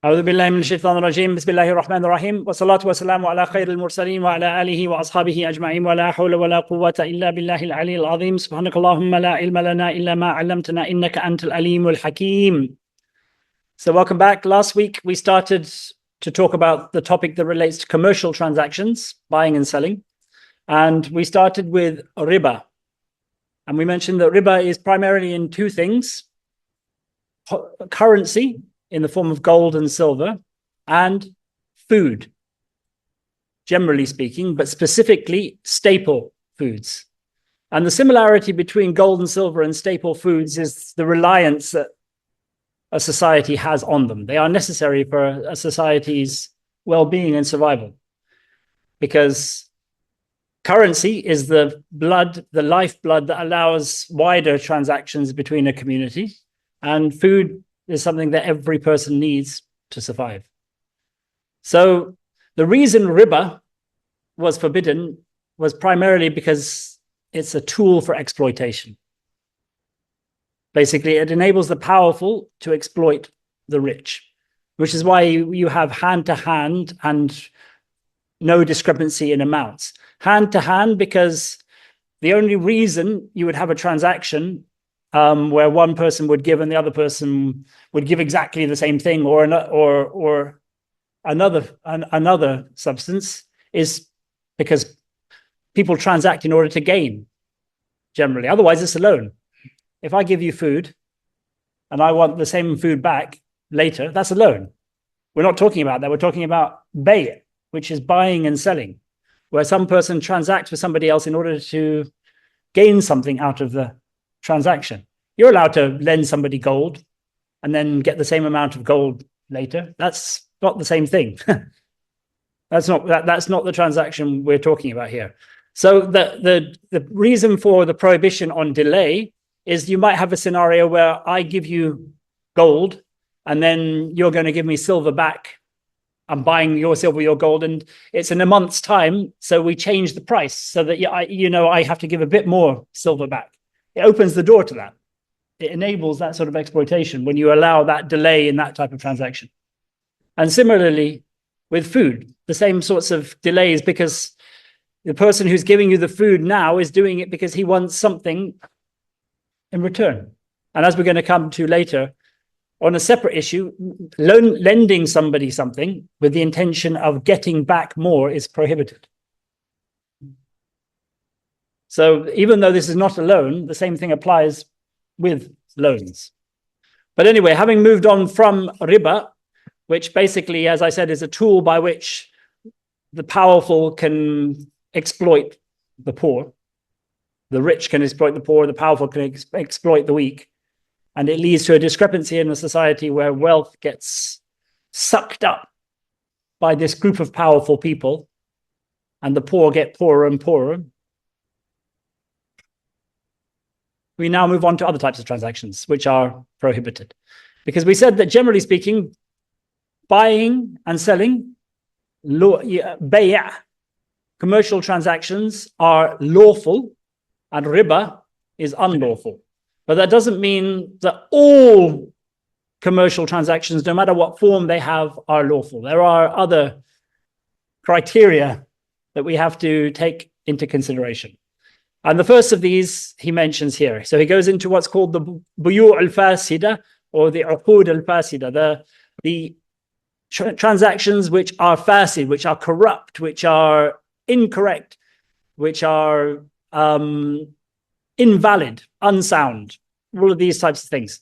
أعوذ بالله من الشيطان الرجيم بسم الله الرحمن الرحيم والصلاة والسلام على خير المرسلين وعلى آله وأصحابه أجمعين ولا حول ولا قوة إلا بالله العلي العظيم سبحانك اللهم لا علم لنا إلا ما علمتنا إنك أنت العليم الحكيم. So welcome back. Last week we started to talk about the topic that relates to commercial transactions, buying and selling. And we started with riba. And we mentioned that riba is primarily in two things: currency in the form of gold and silver, and food, generally speaking, but specifically staple foods. And the similarity between gold and silver and staple foods is the reliance that a society has on them. They are necessary for a society's well-being and survival, because currency is the blood, the lifeblood that allows wider transactions between a community, and food is something that every person needs to survive. So the reason riba was forbidden was primarily because it's a tool for exploitation. Basically, it enables the powerful to exploit the rich, which is why you have hand-to-hand and no discrepancy in amounts. Hand-to-hand because the only reason you would have a transaction where one person would give and the other person would give exactly the same thing, or another substance, is because people transact in order to gain, generally. Otherwise, it's a loan. If I give you food and I want the same food back later, that's a loan. We're not talking about that. We're talking about bay', which is buying and selling, where some person transacts with somebody else in order to gain something out of the transaction. You're allowed to lend somebody gold and then get the same amount of gold later. That's not the same thing. That's not the transaction we're talking about here. So the reason for the prohibition on delay is you might have a scenario where I give you gold and then you're going to give me silver back. I'm buying your silver, your gold, and it's in a month's time. So we change the price so that I have to give a bit more silver back. It opens the door to that. It enables that sort of exploitation when you allow that delay in that type of transaction. And similarly with food, the same sorts of delays, because the person who's giving you the food now is doing it because he wants something in return. And as we're going to come to later, on a separate issue, lending somebody something with the intention of getting back more is prohibited. So even though this is not a loan, the same thing applies with loans. But anyway, having moved on from riba, which basically, as I said, is a tool by which the powerful can exploit the poor, the rich can exploit the poor, the powerful can exploit the weak, and it leads to a discrepancy in a society where wealth gets sucked up by this group of powerful people, and the poor get poorer and poorer. We now move on to other types of transactions which are prohibited, because we said that generally speaking, buying and selling, bay', commercial transactions are lawful and riba is unlawful. But that doesn't mean that all commercial transactions, no matter what form they have, are lawful. There are other criteria that we have to take into consideration. And the first of these he mentions here. So he goes into what's called the buyu' al-fasida, or the uqud al-fasida, the transactions which are fasid, which are corrupt, which are incorrect, which are invalid, unsound, all of these types of things.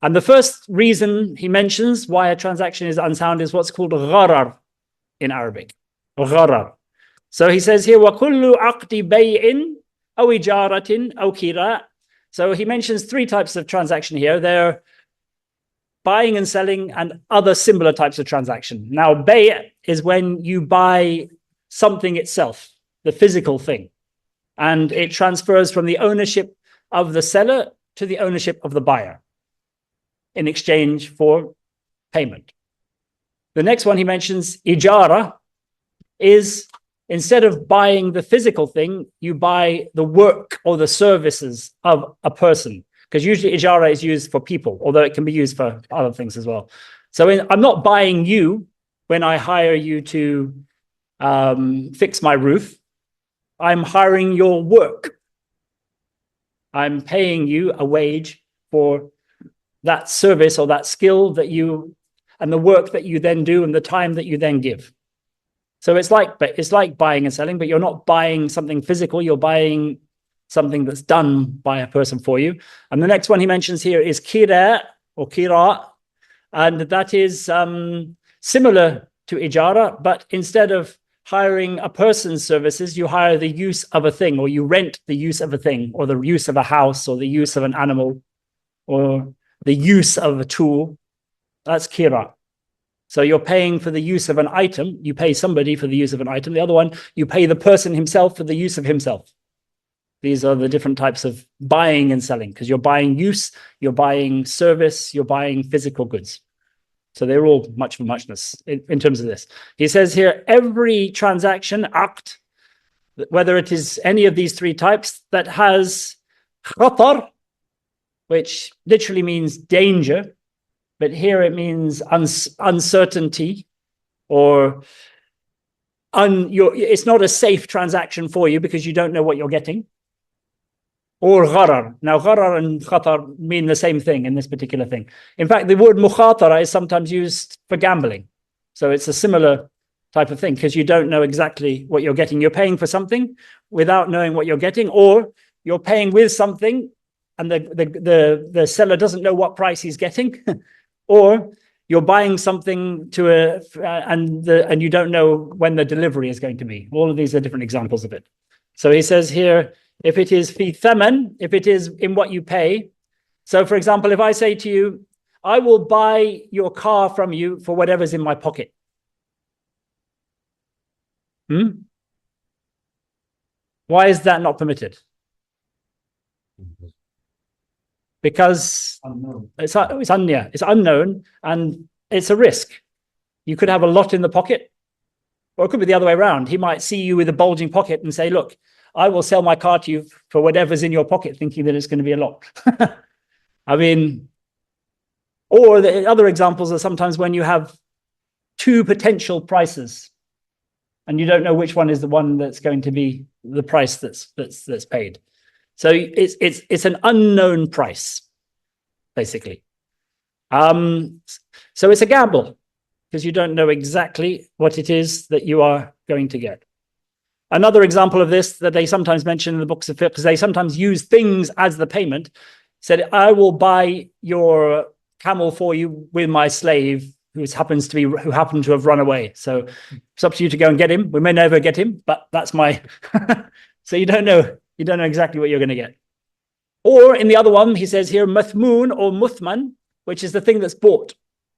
And the first reason he mentions why a transaction is unsound is what's called gharar in Arabic. Gharar. So he says here, وَكُلُّ عَقْدِ بَيْءٍ أَوْ إِجَارَةٍ أَوْ كِرَاءٍ. So he mentions three types of transaction here. They're buying and selling and other similar types of transaction. Now, bay' is when you buy something itself, the physical thing, and it transfers from the ownership of the seller to the ownership of the buyer in exchange for payment. The next one he mentions, ijara, is instead of buying the physical thing, you buy the work or the services of a person. Because usually ijara is used for people, although it can be used for other things as well. So I'm not buying you when I hire you to fix my roof. I'm hiring your work. I'm paying you a wage for that service or that skill that you, and the work that you then do and the time that you then give. So it's like buying and selling, but you're not buying something physical. You're buying something that's done by a person for you. And the next one he mentions here is kira or kira. And that is similar to ijara, but instead of hiring a person's services, you hire the use of a thing, or you rent the use of a thing, or the use of a house, or the use of an animal, or the use of a tool. That's kira. So you're paying for the use of an item. You pay somebody for the use of an item. The other one, you pay the person himself for the use of himself. These are the different types of buying and selling, because you're buying use, you're buying service, you're buying physical goods. So they're all much for muchness in terms of this. He says here, every transaction, aqd, whether it is any of these three types, that has khatar, which literally means danger, but here it means uncertainty, or it's not a safe transaction for you because you don't know what you're getting. Or gharar. Now, gharar and khatar mean the same thing in this particular thing. In fact, the word mukhatara is sometimes used for gambling. So it's a similar type of thing, because you don't know exactly what you're getting. You're paying for something without knowing what you're getting, or you're paying with something and the seller doesn't know what price he's getting, or you're buying something and you don't know when the delivery is going to be. All of these are different examples of it. So he says here, if it is fi thaman, if it is in what you pay. So for example, if I say to you, I will buy your car from you for whatever's in my pocket. Why is that not permitted? Because it's unknown and it's a risk. You could have a lot in the pocket, or it could be the other way around. He might see you with a bulging pocket and say, look, I will sell my car to you for whatever's in your pocket, thinking that it's going to be a lot. I mean, or the other examples are sometimes when you have two potential prices and you don't know which one is the one that's going to be the price that's paid. So it's an unknown price, basically. So it's a gamble, because you don't know exactly what it is that you are going to get. Another example of this that they sometimes mention in the books of fiqh, because they sometimes use things as the payment, said, I will buy your camel for you with my slave who happened to have run away. So it's up to you to go and get him. We may never get him, but that's my so you don't know exactly what you're going to get. Or in the other one, he says here, mathmoon or muthman, which is the thing that's bought,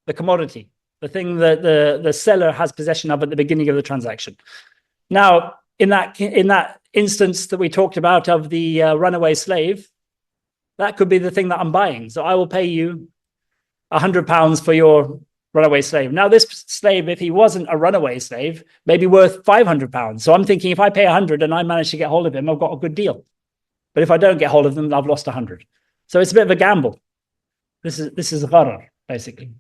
the commodity, the thing that the seller has possession of at the beginning of the transaction. Now, in that instance that we talked about of the runaway slave, that could be the thing that I'm buying. So I will pay you £100 for your runaway slave. Now, this slave, if he wasn't a runaway slave, may be worth £500. So I'm thinking, if I pay 100 and I manage to get hold of him, I've got a good deal. But if I don't get hold of them, I've lost 100. So it's a bit of a gamble. This is gharar, basically.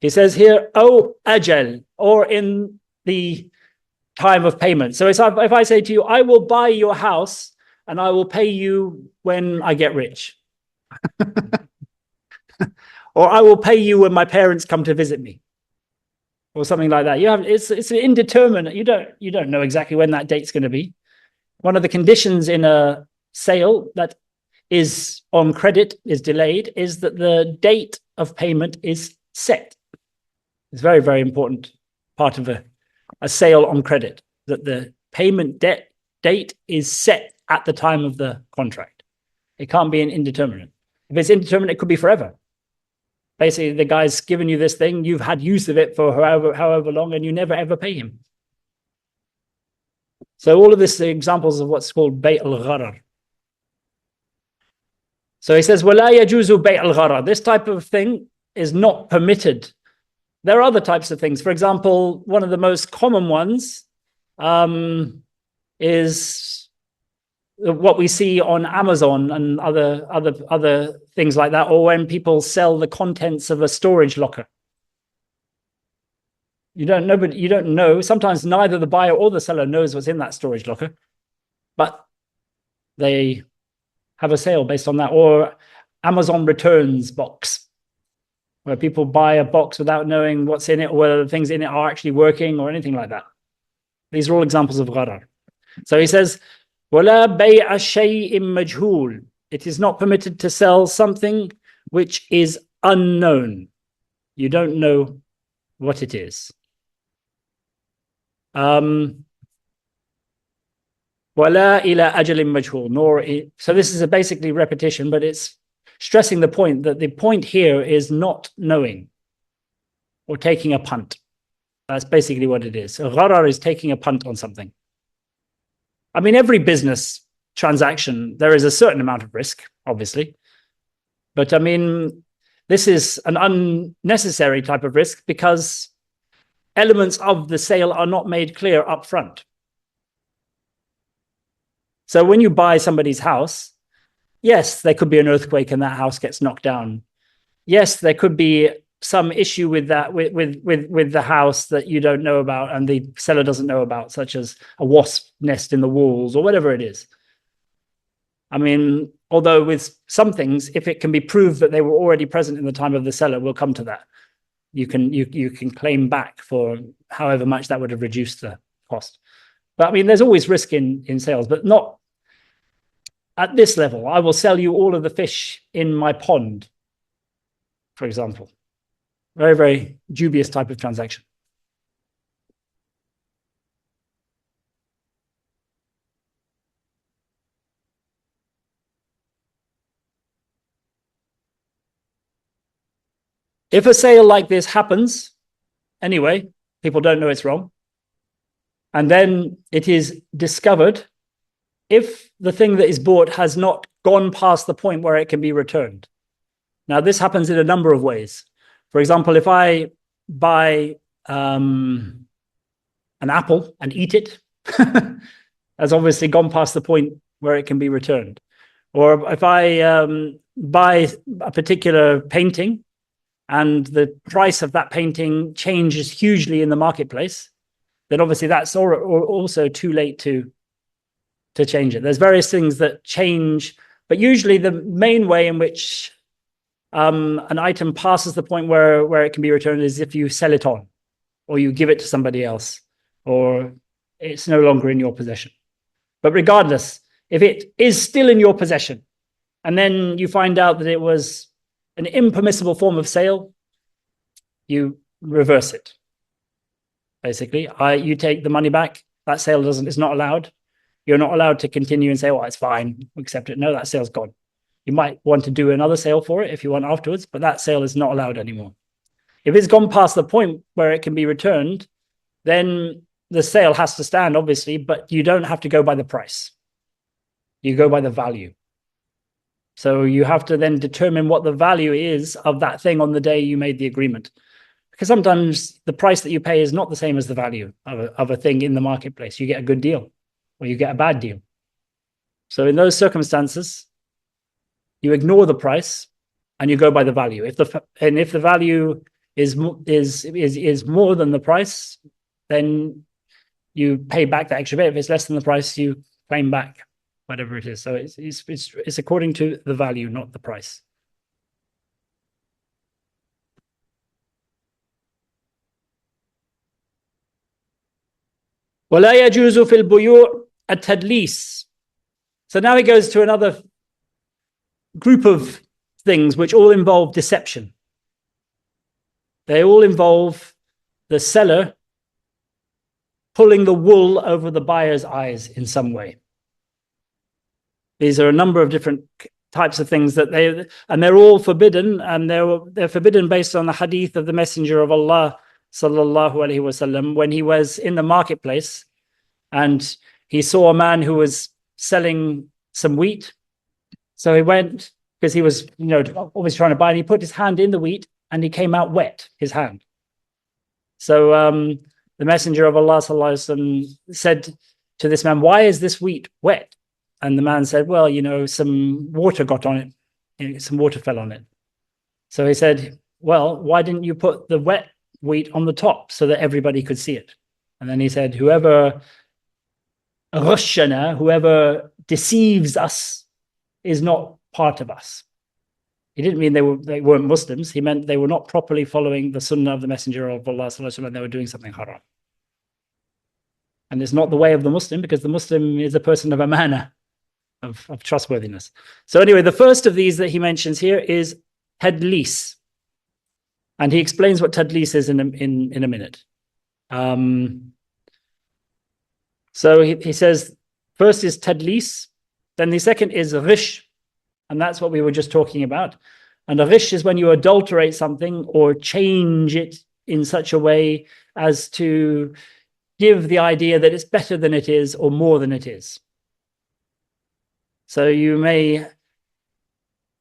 He says here, oh ajal, or in the time of payment. So if I say to you, I will buy your house and I will pay you when I get rich. Or I will pay you when my parents come to visit me, or something like that. It's indeterminate. You don't know exactly when that date's going to be. One of the conditions in a sale that is on credit, is delayed, is that the date of payment is set. It's very, very important part of a sale on credit, that the payment date is set at the time of the contract. It can't be an indeterminate. If it's indeterminate, it could be forever. Basically, the guy's given you this thing, you've had use of it for however long, and you never ever pay him. So all of this are examples of what's called bay' al-gharar. So he says, وَلَا يَجُوزُ بَيْعَ الْغَرَرِ. This type of thing is not permitted. There are other types of things. For example, one of the most common ones is what we see on Amazon and other things like that, or when people sell the contents of a storage locker. You don't know, but you don't know. Sometimes neither the buyer or the seller knows what's in that storage locker, but they have a sale based on that. Or Amazon returns box, where people buy a box without knowing what's in it or whether the things in it are actually working or anything like that. These are all examples of gharar. So he says, وَلَا بَيْعَ شَيْءٍ مَجْهُولٍ. It is not permitted to sell something which is unknown. You don't know what it is. وَلَا إِلَى أَجَلٍ مَجْهُولٍ. So this is a basically repetition, but it's stressing the point that the point here is not knowing or taking a punt. That's basically what it is. Gharar is taking a punt on something. I mean, every business transaction, there is a certain amount of risk, obviously. But I mean, this is an unnecessary type of risk because elements of the sale are not made clear up front. So when you buy somebody's house, yes, there could be an earthquake and that house gets knocked down. Yes, there could be some issue with that, with the house that you don't know about and the seller doesn't know about, such as a wasp nest in the walls or whatever it is. I mean, although with some things, if it can be proved that they were already present in the time of the seller, we'll come to that. You can claim back for however much that would have reduced the cost. But I mean, there's always risk in sales, but not at this level. I will sell you all of the fish in my pond, for example. Very, very dubious type of transaction. If a sale like this happens, anyway, people don't know it's wrong, and then it is discovered, if the thing that is bought has not gone past the point where it can be returned. Now, this happens in a number of ways. For example, if I buy an apple and eat it, has obviously gone past the point where it can be returned. Or if I buy a particular painting and the price of that painting changes hugely in the marketplace, then obviously that's also too late to change it. There's various things that change, but usually the main way in which an item passes the point where it can be returned is if you sell it on, or you give it to somebody else, or it's no longer in your possession. But regardless, if it is still in your possession, and then you find out that it was an impermissible form of sale, you reverse it. Basically, you take the money back. That sale is not allowed. You're not allowed to continue and say, "Oh, it's fine, accept it." No, that sale's gone. You might want to do another sale for it if you want afterwards, but that sale is not allowed anymore. If it's gone past the point where it can be returned, then the sale has to stand, obviously, but you don't have to go by the price. You go by the value. So you have to then determine what the value is of that thing on the day you made the agreement. Because sometimes the price that you pay is not the same as the value of a thing in the marketplace. You get a good deal or you get a bad deal. So in those circumstances, you ignore the price and you go by the value. If the value is more than the price, then you pay back the extra bit. If it's less than the price, you claim back whatever it is. So it's according to the value, not the price. ولا يجوز في البيوع التدليس. So now he goes to another group of things which all involve deception. They all involve the seller pulling the wool over the buyer's eyes in some way. These are a number of different types of things that they're all forbidden, and they're forbidden based on the hadith of the Messenger of Allah sallallahu alaihi wasallam, when he was in the marketplace and he saw a man who was selling some wheat. So he went, because he was, always trying to buy, and he put his hand in the wheat and he came out wet, his hand. So the Messenger of Allah sallallahu alaihi wasallam said to this man, "Why is this wheat wet?" And the man said, "Well, some water got on it, some water fell on it." So he said, "Well, why didn't you put the wheat on the top so that everybody could see it. And then he said, whoever deceives us is not part of us. He didn't mean they weren't Muslims. He meant they were not properly following the sunnah of the Messenger of Allah and they were doing something haram. And it's not the way of the Muslim, because the Muslim is a person of amana, of trustworthiness. So anyway, the first of these that he mentions here is tadlis. And he explains what tadlis is in a minute. So he says, first is tadlis, then the second is ghish, and that's what we were just talking about. And a ghish is when you adulterate something or change it in such a way as to give the idea that it's better than it is or more than it is. So you may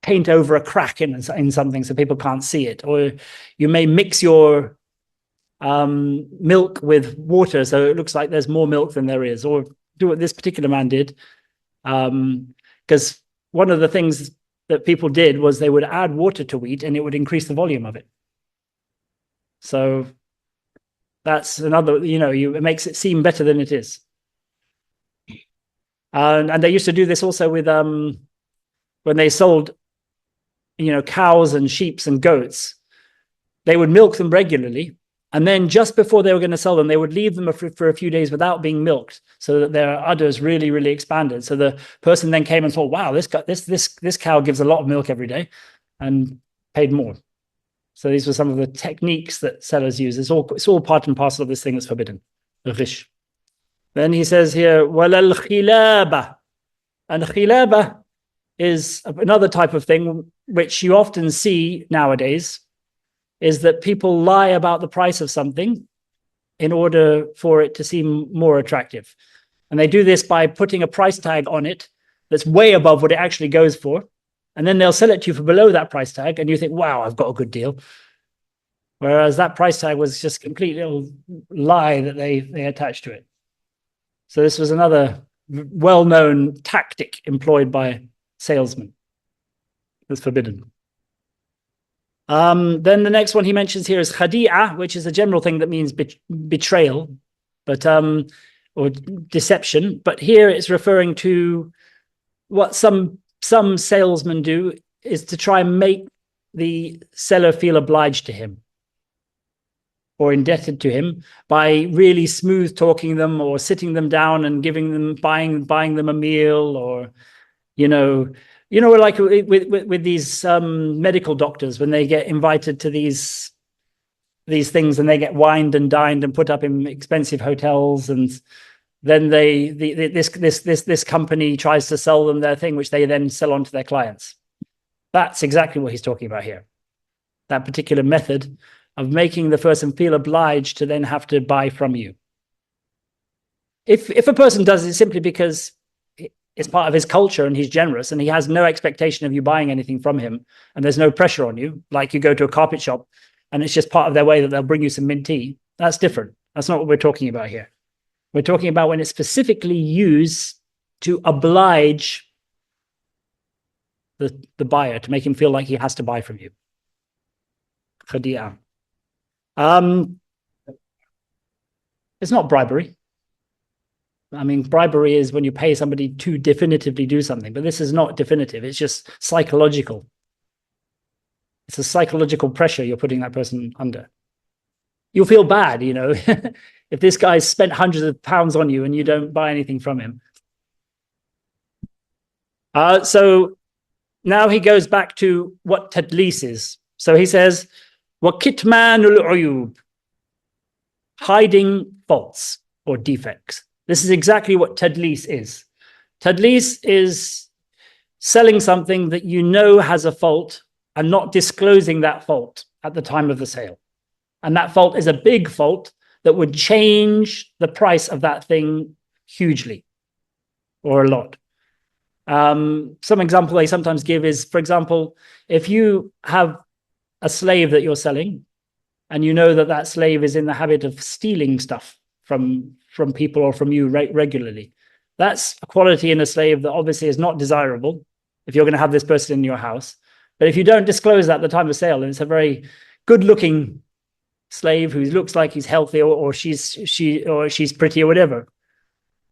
paint over a crack in something so people can't see it, or you may mix your milk with water so it looks like there's more milk than there is, or do what this particular man did, because one of the things that people did was they would add water to wheat and it would increase the volume of it. So that's another, it makes it seem better than it is. And they used to do this also with when they sold cows and sheep and goats. They would milk them regularly, and then just before they were going to sell them, they would leave them for a few days without being milked, so that their udders really, really expanded. So the person then came and thought, wow, this cow gives a lot of milk every day, and paid more. So these were some of the techniques that sellers use. It's all part and parcel of this thing that's forbidden, the ghish. Then he says here, walal khilaba. And khilaba is another type of thing which you often see nowadays, is that people lie about the price of something in order for it to seem more attractive. And they do this by putting a price tag on it that's way above what it actually goes for. And then they'll sell it to you for below that price tag, and you think, wow, I've got a good deal. Whereas that price tag was just a complete little lie that they attached to it. So this was another well-known tactic employed by salesmen. That's forbidden. Then the next one he mentions here is khadi'ah, which is a general thing that means betrayal, but or deception. But here it's referring to what some salesmen do, is to try and make the seller feel obliged to him or indebted to him by really smooth talking them or sitting them down and buying them a meal, or like with these medical doctors, when they get invited to these things and they get wined and dined and put up in expensive hotels, and then this company tries to sell them their thing, which they then sell on to their clients. That's exactly what he's talking about here. That particular method of making the person feel obliged to then have to buy from you. If a person does it simply because it's part of his culture and he's generous and he has no expectation of you buying anything from him, and there's no pressure on you, like you go to a carpet shop and it's just part of their way that they'll bring you some mint tea, that's different. That's not what we're talking about here. We're talking about when it's specifically used to oblige the buyer, to make him feel like he has to buy from you. Khadi'ah. It's not bribery. I mean, bribery is when you pay somebody to definitively do something, but this is not definitive. It's just psychological. It's a psychological pressure you're putting that person under. You'll feel bad, if this guy's spent hundreds of pounds on you and you don't buy anything from him. So now he goes back to what tadlis is. So he says, وَكِتْمَانُ الْعُيُوبِ, hiding faults or defects. This is exactly what tadlis is. Tadlis is selling something that has a fault and not disclosing that fault at the time of the sale. And that fault is a big fault that would change the price of that thing hugely or a lot. Some example they sometimes give is, for example, if you have a slave that you're selling and that slave is in the habit of stealing stuff from people or from you regularly, that's a quality in a slave that obviously is not desirable if you're going to have this person in your house. But if you don't disclose that at the time of sale, and it's a very good looking slave who looks like he's healthy or she's pretty or whatever,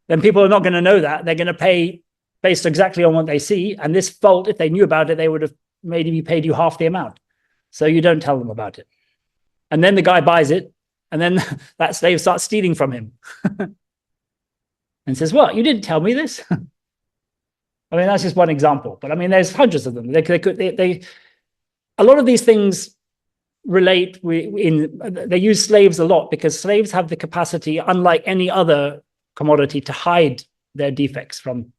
then people are not going to know that. They're going to pay based exactly on what they see. And this fault, if they knew about it, they would have maybe paid you half the amount. So you don't tell them about it. And then the guy buys it, and then that slave starts stealing from him and says, "What? You didn't tell me this?" I mean, that's just one example, but I mean, there's hundreds of them. A lot of these things relate they use slaves a lot because slaves have the capacity, unlike any other commodity, to hide their defects from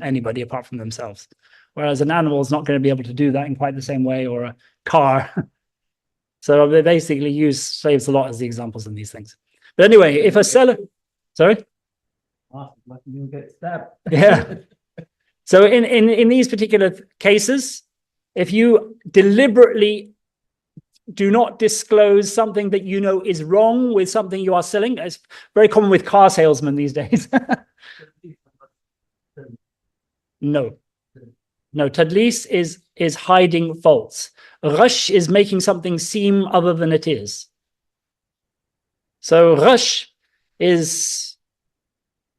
anybody apart from themselves. Whereas an animal is not going to be able to do that in quite the same way, or a car. So they basically use slaves a lot as the examples in these things. But anyway, if a seller, sorry? Like you get stabbed. Yeah. So in these particular cases, if you deliberately do not disclose something that you know is wrong with something you are selling, it's very common with car salesmen these days. No, tadlis is hiding faults. Ghash is making something seem other than it is. So ghash is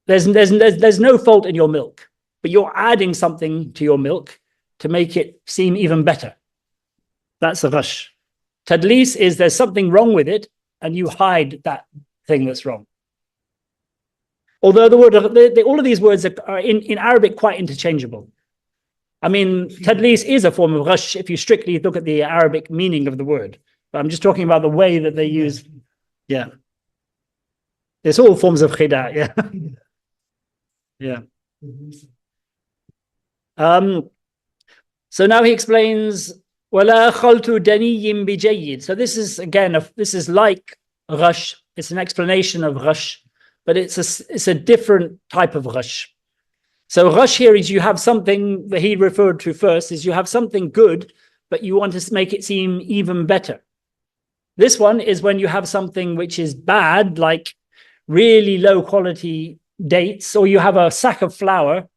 there's no fault in your milk, but you're adding something to your milk to make it seem even better. That's a ghash. Tadlis is there's something wrong with it, and you hide that thing that's wrong. Although the word, all of these words are in Arabic quite interchangeable. I mean, tadlis is a form of ghash if you strictly look at the Arabic meaning of the word. But I'm just talking about the way that they use. Yeah. It's all forms of khida, yeah. Yeah. So now he explains, وَلَا خَلْتُ دَنِيٍّ بِجَيِّدٍ. So this is, again, this is like ghash. It's an explanation of ghash, but it's a different type of ghash. So ghash here is you have something that he referred to first, is you have something good, but you want to make it seem even better. This one is when you have something which is bad, like really low quality dates, or you have a sack of flour,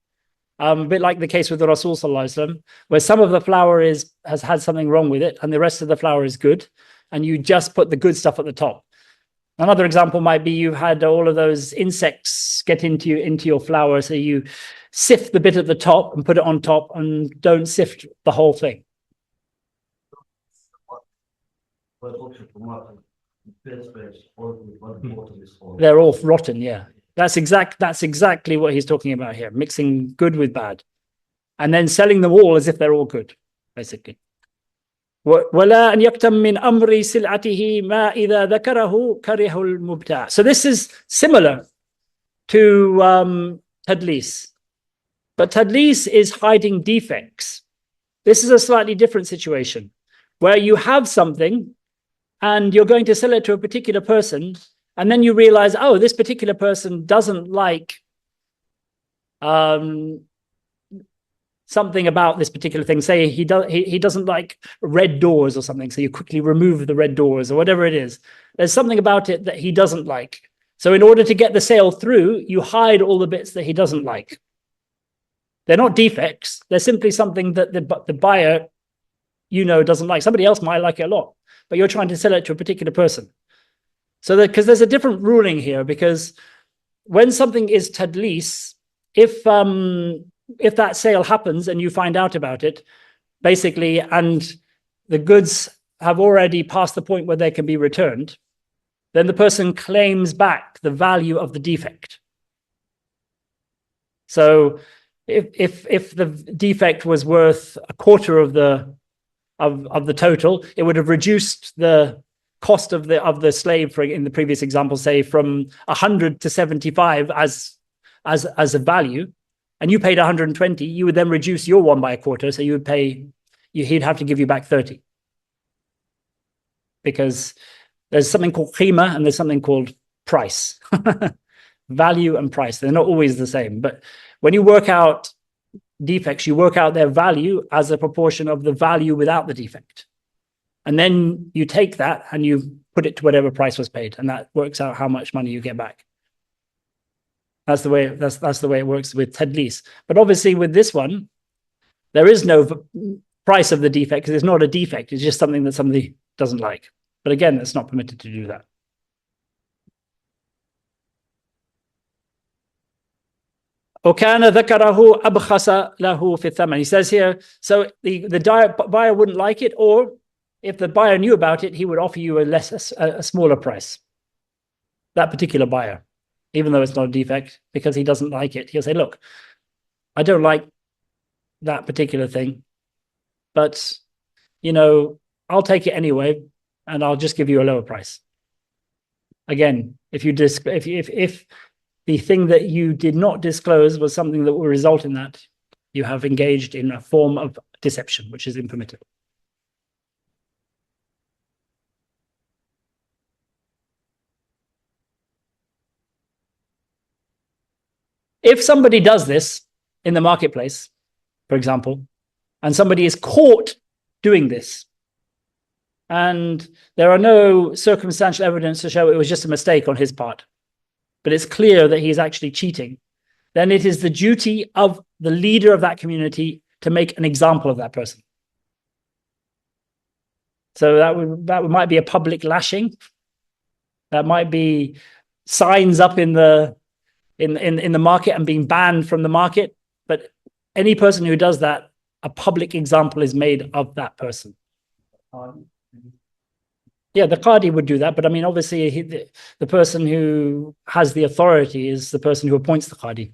a bit like the case with the Rasul Sallallahu Alaihi Wasallam, where some of the flour has had something wrong with it and the rest of the flour is good, and you just put the good stuff at the top. Another example might be you've had all of those insects get into your flour, so you sift the bit at the top and put it on top and don't sift the whole thing. They're all rotten, yeah. That's exactly what he's talking about here, mixing good with bad. And then selling them all as if they're all good, basically. وَلَا أَنْ يَكْتَمْ مِنْ أَمْرِ سِلْعَتِهِ مَا إِذَا ذَكَرَهُ كَرِهُ الْمُبْتَاعِ. So this is similar to tadlis. But tadlis is hiding defects. This is a slightly different situation, where you have something and you're going to sell it to a particular person, and then you realize, oh, this particular person doesn't like something about this particular thing. Say he doesn't like red doors or something, so you quickly remove the red doors or whatever it is. There's something about it that he doesn't like. So in order to get the sale through, you hide all the bits that he doesn't like. They're not defects. They're simply something that the buyer, doesn't like. Somebody else might like it a lot, but you're trying to sell it to a particular person. So because there's a different ruling here, because when something is tadlis, if that sale happens and you find out about it, basically, and the goods have already passed the point where they can be returned, then the person claims back the value of the defect. So if the defect was worth a quarter of the total, it would have reduced the cost of the slave, in the previous example, say from 100 to 75 as a value, and you paid 120, you would then reduce your one by a quarter, so he'd have to give you back 30. Because there's something called qima and there's something called price. Value and price, they're not always the same. But when you work out defects, you work out their value as a proportion of the value without the defect. And then you take that and you put it to whatever price was paid, and that works out how much money you get back. That's the way it works with tadlis. But obviously with this one, there is no price of the defect, because it's not a defect, it's just something that somebody doesn't like. But again, it's not permitted to do that. وَكَانَ ذَكَرَهُ أَبْخَسَ لَهُ فِي الثَّمَنِ. He says here, so the buyer wouldn't like it, or if the buyer knew about it, he would offer you a smaller price. That particular buyer, even though it's not a defect, because he doesn't like it. He'll say, look, I don't like that particular thing, but, you know, I'll take it anyway, and I'll just give you a lower price. Again, if the thing that you did not disclose was something that will result in that, you have engaged in a form of deception, which is impermissible. If somebody does this in the marketplace, for example, and somebody is caught doing this, and there are no circumstantial evidence to show it was just a mistake on his part, but it's clear that he's actually cheating, then it is the duty of the leader of that community to make an example of that person. So that might be a public lashing. That might be signs up in the market and being banned from the market. But any person who does that, a public example is made of that person. Yeah, the Qadi would do that, but I mean, obviously, the person who has the authority is the person who appoints the Qadi.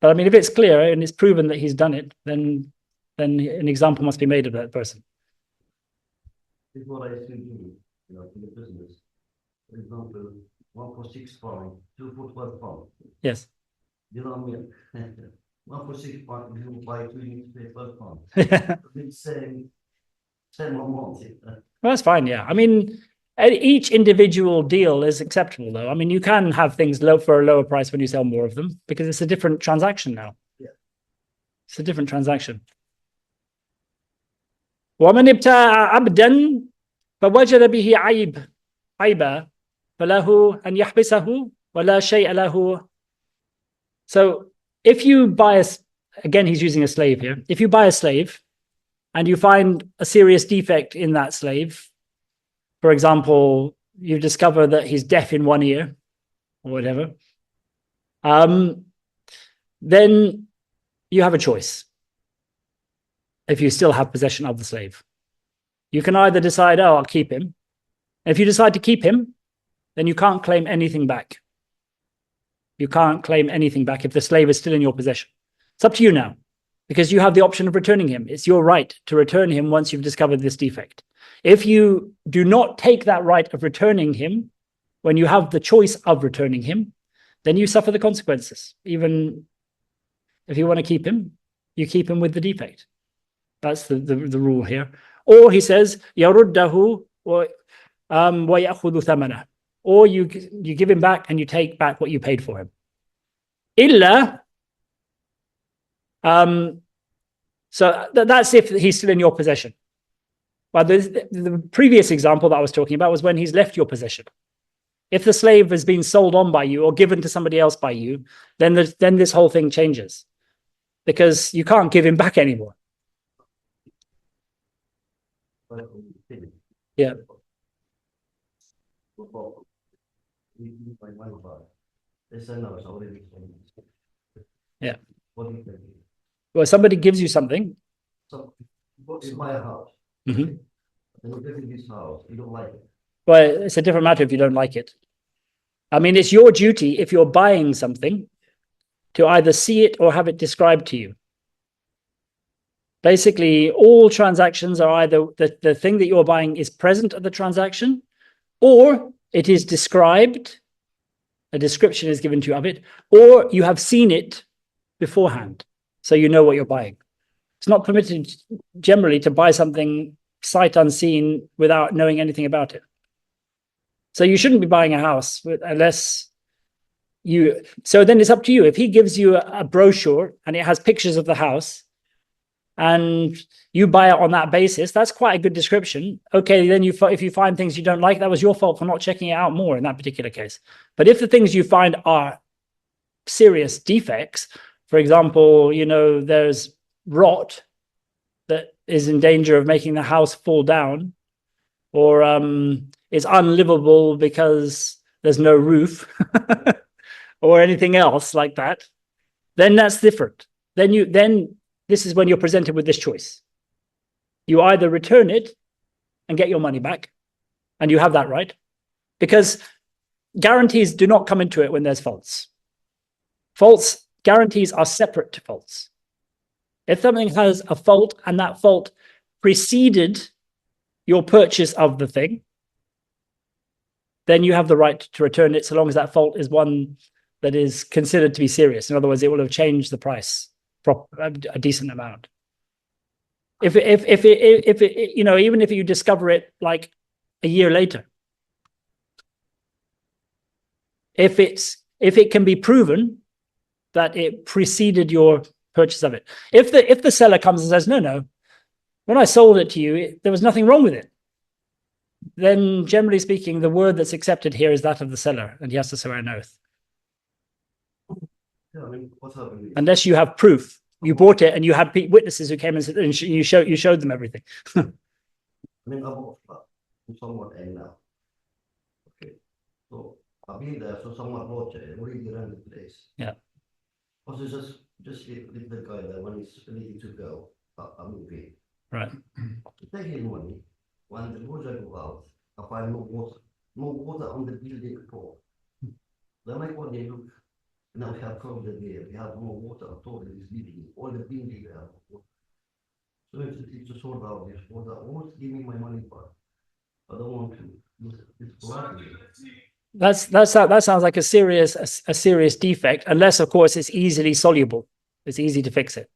But I mean, if it's clear and it's proven that he's done it, then an example must be made of that person. This is what I assume, you know, in the business. For example, 1 for 6 pounds, 2 for 12 pounds. Yes. You know what I mean? 1 for 6 pounds, you buy 2, you need to pay 12 pounds. It's same amount. Well, that's fine, yeah. I mean, each individual deal is acceptable, though. I mean, you can have things low for a lower price when you sell more of them, because it's a different transaction now. Yeah. It's a different transaction. وَمَنِ ابْتَاعَ عَبْدًا فَوَجَدَ بِهِ عَيْبًا فَلَهُ أَنْ يَحْبِسَهُ وَلَا شَيْءَ لَهُ. So if you buy again, he's using a slave here. If you buy a slave and you find a serious defect in that slave, for example, you discover that he's deaf in one ear or whatever, then you have a choice. If you still have possession of the slave, you can either decide, oh, I'll keep him. And if you decide to keep him, then you can't claim anything back. You can't claim anything back if the slave is still in your possession. It's up to you now, because you have the option of returning him. It's your right to return him once you've discovered this defect. If you do not take that right of returning him, when you have the choice of returning him, then you suffer the consequences. Even if you want to keep him, you keep him with the defect. That's the rule here. Or he says, يَرُدَّهُ وَيَأْخُذُ ثَمَنَهُ. Or you give him back and you take back what you paid for him. إِلَّا so that's if he's still in your possession. But the previous example that I was talking about was when he's left your possession. If the slave has been sold on by you or given to somebody else by you, then this whole thing changes, because you can't give him back anymore. Yeah. Yeah. Well, somebody gives you something. So, in my house, Mm-hmm. and you live in this house, you don't like it. Well, it's a different matter if you don't like it. I mean, it's your duty, if you're buying something, to either see it or have it described to you. Basically, all transactions are either the thing that you're buying is present at the transaction, or it is described, a description is given to you of it, or you have seen it beforehand, so you know what you're buying. It's not permitted generally to buy something sight unseen without knowing anything about it. So you shouldn't be buying a house unless you... So then it's up to you. If he gives you a brochure and it has pictures of the house and you buy it on that basis, that's quite a good description. Okay, then if you find things you don't like, that was your fault for not checking it out more in that particular case. But if the things you find are serious defects, for example, you know, there's rot that is in danger of making the house fall down, or it's unlivable because there's no roof or anything else like that, then that's different. Then this is when you're presented with this choice. You either return it and get your money back, and you have that right, because guarantees do not come into it when there's faults. Faults, guarantees are separate to faults. If something has a fault and that fault preceded your purchase of the thing, then you have the right to return it, so long as that fault is one that is considered to be serious. In other words, it will have changed the price a decent amount. If it, you know, even if you discover it like a year later, if it can be proven that it preceded your purchase of it. If the seller comes and says, no, when I sold it to you, there was nothing wrong with it, then generally speaking, the word that's accepted here is that of the seller, and he has to swear an oath. Yeah, I mean, what's happening? Unless you have proof. You bought it and you had witnesses who came and said, and you showed them everything. I mean, I bought a flat from someone else now. Okay, so I've been there, so someone bought it, already rented the place. Yeah. Also, just leave the guy there when he's ready to go. I'm moving. Right. Take his money. When the project go out, I find no water on the building floor. Then I go and look. Now we have problem here. We have no water at all in this building. All the building we have water. So it's to sort out this water. I want to give me my money back. I don't want to. It's politely. That sounds like a serious defect, unless of course it's easily soluble. It's easy to fix it.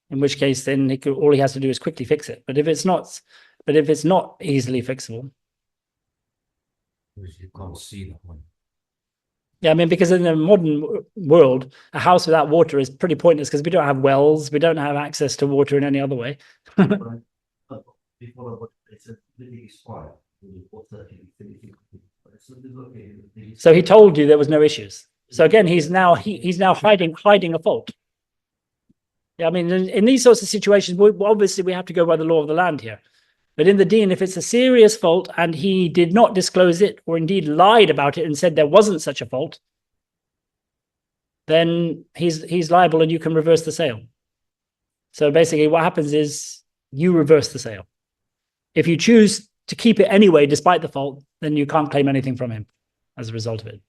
In which case, then all he has to do is quickly fix it. But if it's not easily fixable, you can't see that one. yeah, I mean, because in the modern world, a house without water is pretty pointless because we don't have wells, we don't have access to water in any other way. Before I bought it, it's a really expired. So he told you there was no issues. So again, he's now hiding a fault. Yeah, I mean, in these sorts of situations, obviously we have to go by the law of the land here. But in the deen, if it's a serious fault and he did not disclose it, or indeed lied about it and said there wasn't such a fault, then he's liable and you can reverse the sale. So basically what happens is you reverse the sale. If you choose to keep it anyway, despite the fault, then you can't claim anything from him as a result of it.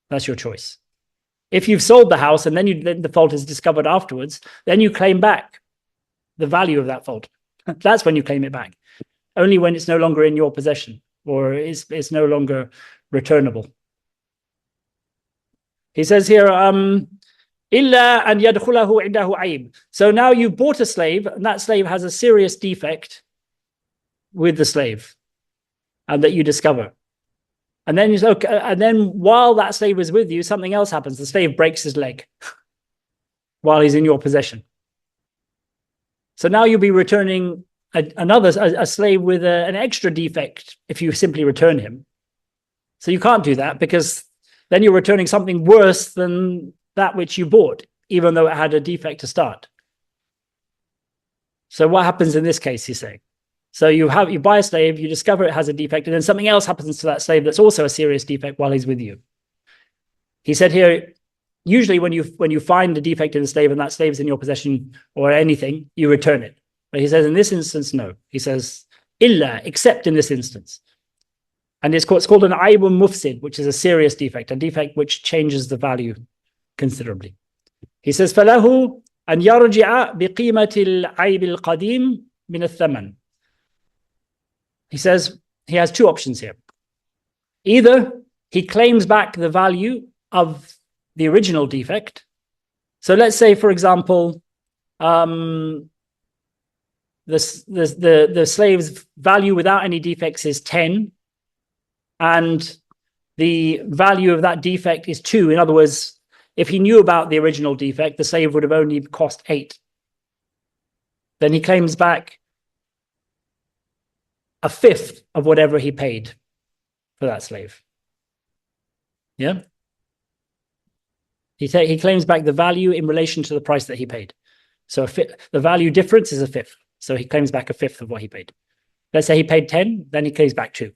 That's your choice. If you've sold the house and then the fault is discovered afterwards, then you claim back the value of that fault. That's when you claim it back. Only when it's no longer in your possession or it's no longer returnable. He says here, illa an yadkhulahu indahu aib. So now you bought a slave, and that slave has a serious defect with the slave, and that you discover. And then while that slave is with you, something else happens. The slave breaks his leg while he's in your possession. So now you'll be returning a slave with an extra defect if you simply return him. So you can't do that, because then you're returning something worse than that which you bought, even though it had a defect to start. So what happens in this case, he's saying? So you buy a slave, you discover it has a defect, and then something else happens to that slave that's also a serious defect while he's with you. He said here, usually when you find a defect in a slave and that slave's in your possession or anything, you return it. But he says in this instance, no. He says, illa, except in this instance. And it's called an aibun mufsid, which is a serious defect, a defect which changes the value considerably. He says, فَلَهُ أَنْ يَرْجِعَ بِقِيمَةِ الْعَيْبِ الْقَدِيمِ مِنَ الثَّمَنِ. He says he has two options here. Either he claims back the value of the original defect. So let's say, for example, the slave's value without any defects is 10, and the value of that defect is 2. In other words, if he knew about the original defect, the slave would have only cost 8. Then he claims back a fifth of whatever he paid for that slave. Yeah? He claims back the value in relation to the price that he paid. So the value difference is a fifth. So he claims back a fifth of what he paid. let's say he paid 10, then he pays back 2.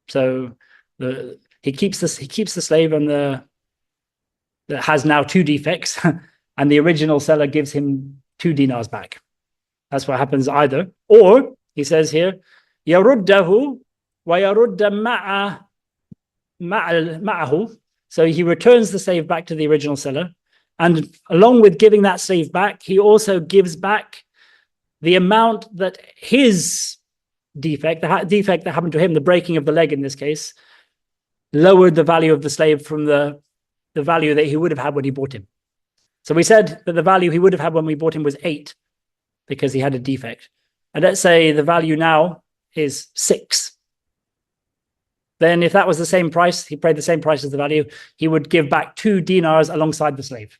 So he keeps the slave and that has now 2 defects, and the original seller gives him 2 dinars back. That's what happens either. Or he says here, yaruddahu wa yarudda ma'ahu. So he returns the slave back to the original seller, and along with giving that slave back, he also gives back the amount that his defect, the defect that happened to him, the breaking of the leg in this case, lowered the value of the slave from the value that he would have had when he bought him. So we said that the value he would have had when we bought him was 8 because he had a defect. And let's say the value now is 6. Then if that was the same price, he paid the same price as the value, he would give back 2 dinars alongside the slave.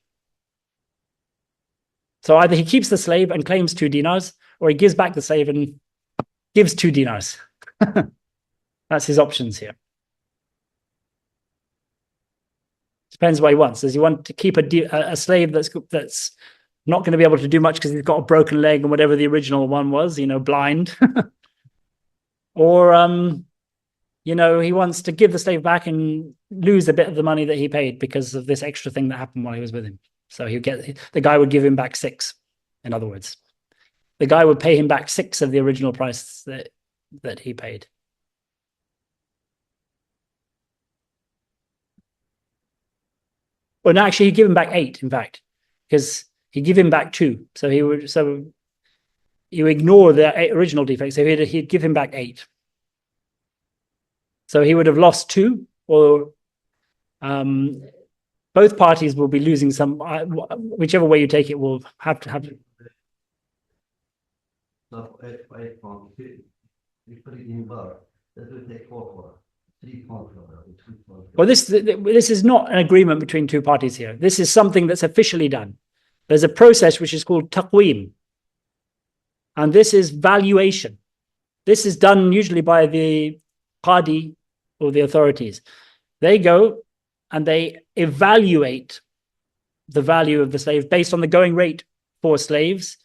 So either he keeps the slave and claims 2 dinars, or he gives back the slave and gives 2 dinars. That's his options here. Depends what he wants. Does he want to keep a slave that's not going to be able to do much because he's got a broken leg and whatever the original one was, blind? Or, he wants to give the slave back and lose a bit of the money that he paid because of this extra thing that happened while he was with him. So the guy would give him back 6, in other words. The guy would pay him back 6 of the original price that he paid. Well, no, actually, he'd give him back 8, in fact, because he'd give him back 2. So you ignore the original defect. So he'd give him back 8. So he would have lost 2, or both parties will be losing some. Whichever way you take it, will have to have. So if we put it in bar, that will take 4 3 pounds. Well, this is not an agreement between 2 parties here. This is something that's officially done. There's a process which is called taqweem, and this is valuation. This is done usually by the qadi or the authorities. They go and they evaluate the value of the slave based on the going rate for slaves.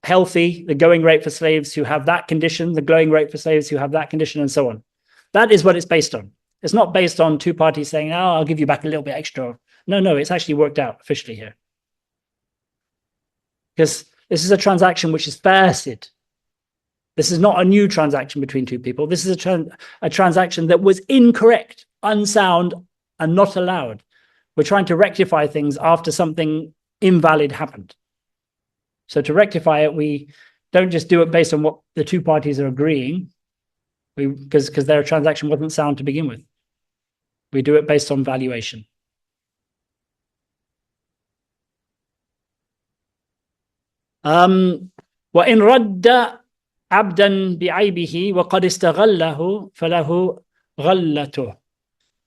Healthy, the going rate for slaves who have that condition, the going rate for slaves who have that condition, and so on. That is what it's based on. It's not based on 2 parties saying, "Oh, I'll give you back a little bit extra." No, it's actually worked out officially here. Because this is a transaction which is fasid. This is not a new transaction between 2 people. This is a transaction that was incorrect, unsound, and not allowed. We're trying to rectify things after something invalid happened. So to rectify it, we don't just do it based on what the 2 parties are agreeing, because their transaction wasn't sound to begin with. We do it based on valuation. وَإِنْ رَدَّ عَبْدًا بِعَيْبِهِ وَقَدْ اسْتَغَلَّهُ فَلَهُ غَلَّتُهُ.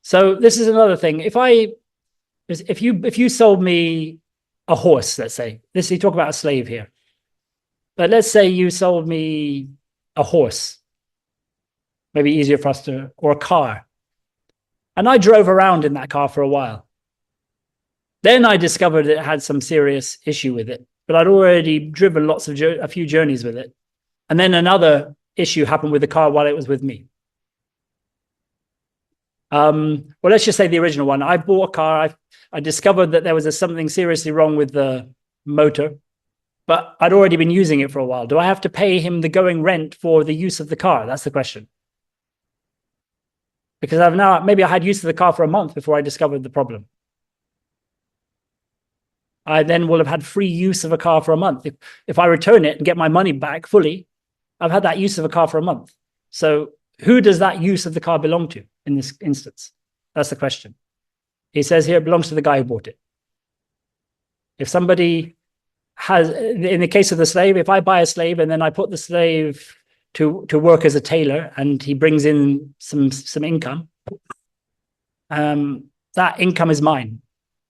So this is another thing. If you sold me a horse, let's say, you talk about a slave here, but let's say you sold me a horse, maybe easier for us to, or a car, and I drove around in that car for a while. Then I discovered it had some serious issue with it, but I'd already driven a few journeys with it. And then another issue happened with the car while it was with me. Well, let's just say the original one. I bought a car. I discovered that there was something seriously wrong with the motor, but I'd already been using it for a while. Do I have to pay him the going rent for the use of the car? That's the question. Because maybe I had use of the car for a month before I discovered the problem. I then will have had free use of a car for a month. If I return it and get my money back fully, I've had that use of a car for a month. So who does that use of the car belong to in this instance? That's the question. He says here it belongs to the guy who bought it. If somebody has, in the case of the slave, if I buy a slave and then I put the slave to work as a tailor and he brings in some income, that income is mine,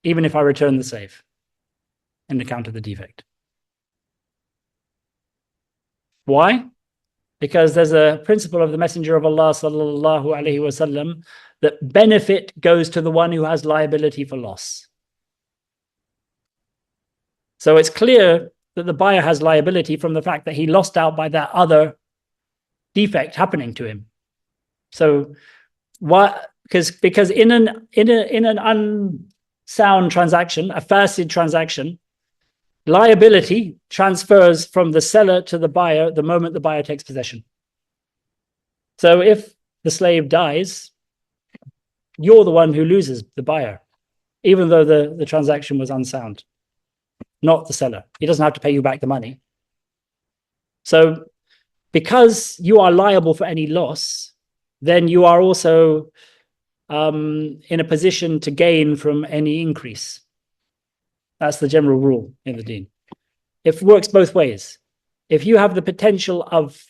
even if I return the slave in account of the defect. Why? Because there's a principle of the Messenger of Allah sallallahu alaihi wasallam that benefit goes to the one who has liability for loss. So it's clear that the buyer has liability from the fact that he lost out by that other defect happening to him. So why? Because in an unsound transaction, a fasid transaction, liability transfers from the seller to the buyer the moment the buyer takes possession. So if the slave dies, you're the one who loses, the buyer, even though the transaction was unsound, not the seller. He doesn't have to pay you back the money. So because you are liable for any loss, then you are also in a position to gain from any increase. That's the general rule in the deen. It works both ways. If you have the potential of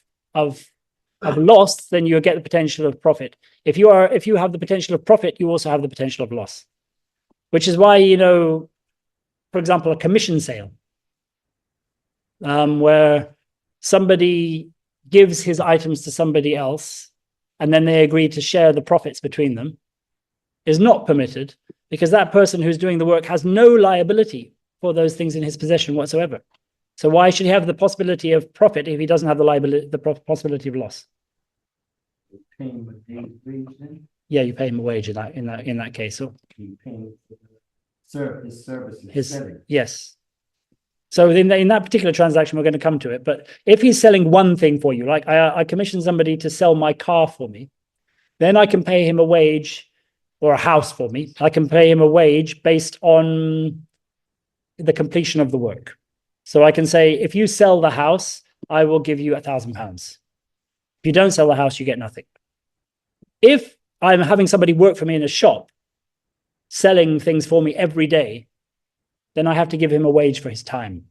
loss, then you get the potential of profit. If you have the potential of profit, you also have the potential of loss. Which is why, for example, a commission sale, where somebody gives his items to somebody else, and then they agree to share the profits between them, is not permitted, because that person who's doing the work has no liability for those things in his possession whatsoever. So why should he have the possibility of profit if he doesn't have the possibility of loss? Yeah, you pay him a wage in that case. So you paying for his services. Yes. So in that particular transaction, we're going to come to it. But if he's selling one thing for you, like I commission somebody to sell my car for me, then I can pay him a wage, or a house for me. I can pay him a wage based on the completion of the work. So I can say, if you sell the house, I will give you £1,000. If you don't sell the house, you get nothing. If I'm having somebody work for me in a shop, selling things for me every day, then I have to give him a wage for his time.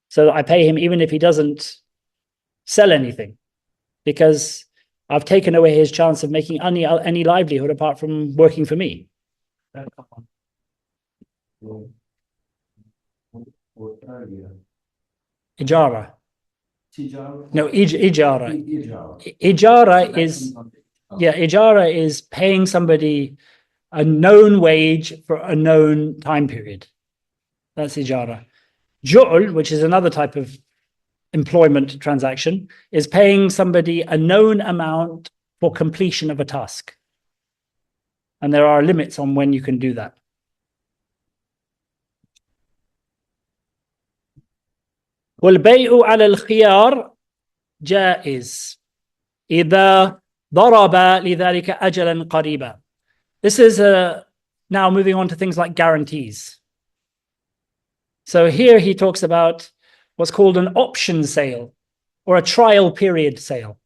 So I pay him even if he doesn't sell anything, because I've taken away his chance of making any livelihood apart from working for me. Ijara. No, ijara. Ijara is paying somebody a known wage for a known time period. That's ijara. Ju'l, which is another type of employment transaction, is paying somebody a known amount for completion of a task. And there are limits on when you can do that. والبيع على الخيار جائز إذا ضرب لذلك أجلا قريبا. This is now moving on to things like guarantees. So here he talks about what's called an option sale, or a trial period sale,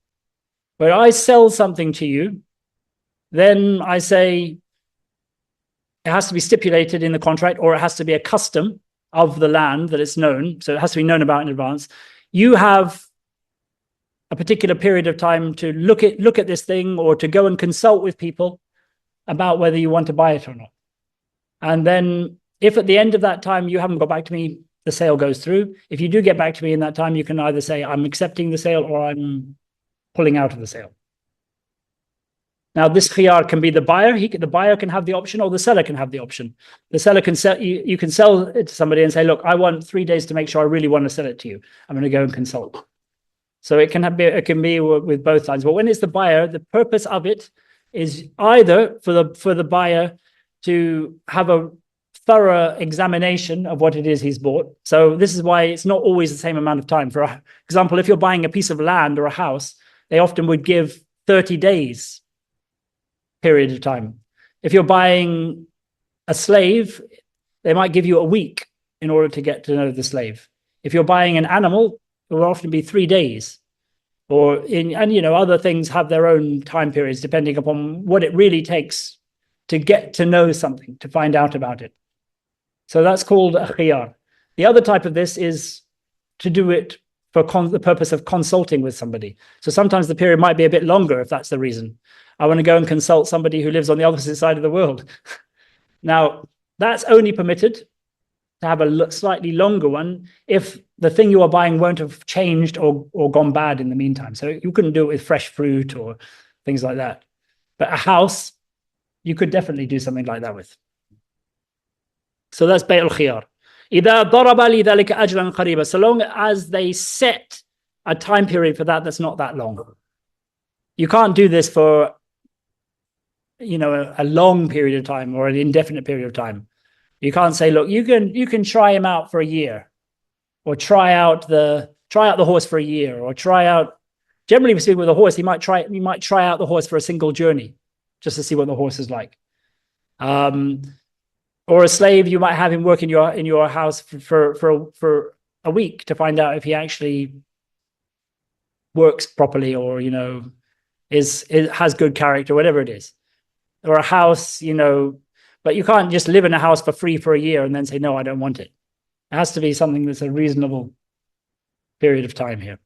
where I sell something to you, then I say it has to be stipulated in the contract, or it has to be a custom of the land that it's known, so it has to be known about in advance. You have a particular period of time to look at this thing, or to go and consult with people about whether you want to buy it or not. And then if at the end of that time you haven't got back to me, the sale goes through. If you do get back to me in that time, you can either say I'm accepting the sale or I'm pulling out of the sale. Now, this khiyar can be the buyer. The buyer can have the option, or the seller can have the option. The seller can sell. You can sell it to somebody and say, "Look, I want 3 days to make sure I really want to sell it to you. I'm going to go and consult." So it can be with both sides. But when it's the buyer, the purpose of it is either for the buyer to have a thorough examination of what it is he's bought. So this is why it's not always the same amount of time. For example, if you're buying a piece of land or a house, they often would give 30 days period of time. If you're buying a slave, they might give you a week in order to get to know the slave. If you're buying an animal, it will often be 3 days. Other things have their own time periods depending upon what it really takes to get to know something, to find out about it. So that's called a khiyar. The other type of this is to do it for the purpose of consulting with somebody. So sometimes the period might be a bit longer if that's the reason. I want to go and consult somebody who lives on the opposite side of the world. Now, that's only permitted to have a slightly longer one if the thing you are buying won't have changed or gone bad in the meantime. So you couldn't do it with fresh fruit or things like that. But a house, you could definitely do something like that with. So that's bay' al-khiyar. إِذَا ضَرَبَ لِذَلِكَ أَجْلًا قَرِيبًا, so long as they set a time period for that that's not that long. You can't do this for, you know, a long period of time or an indefinite period of time. You can't say, look, you can try him out for a year, or try out the horse for a year, or try out. Generally speaking, with a horse, you might try out the horse for a single journey, just to see what the horse is like. Or a slave, you might have him work in your house for a week to find out if he actually works properly, or, you know, has good character, whatever it is. Or a house, you know, but you can't just live in a house for free for a year and then say, no, I don't want it. It has to be something that's a reasonable period of time here.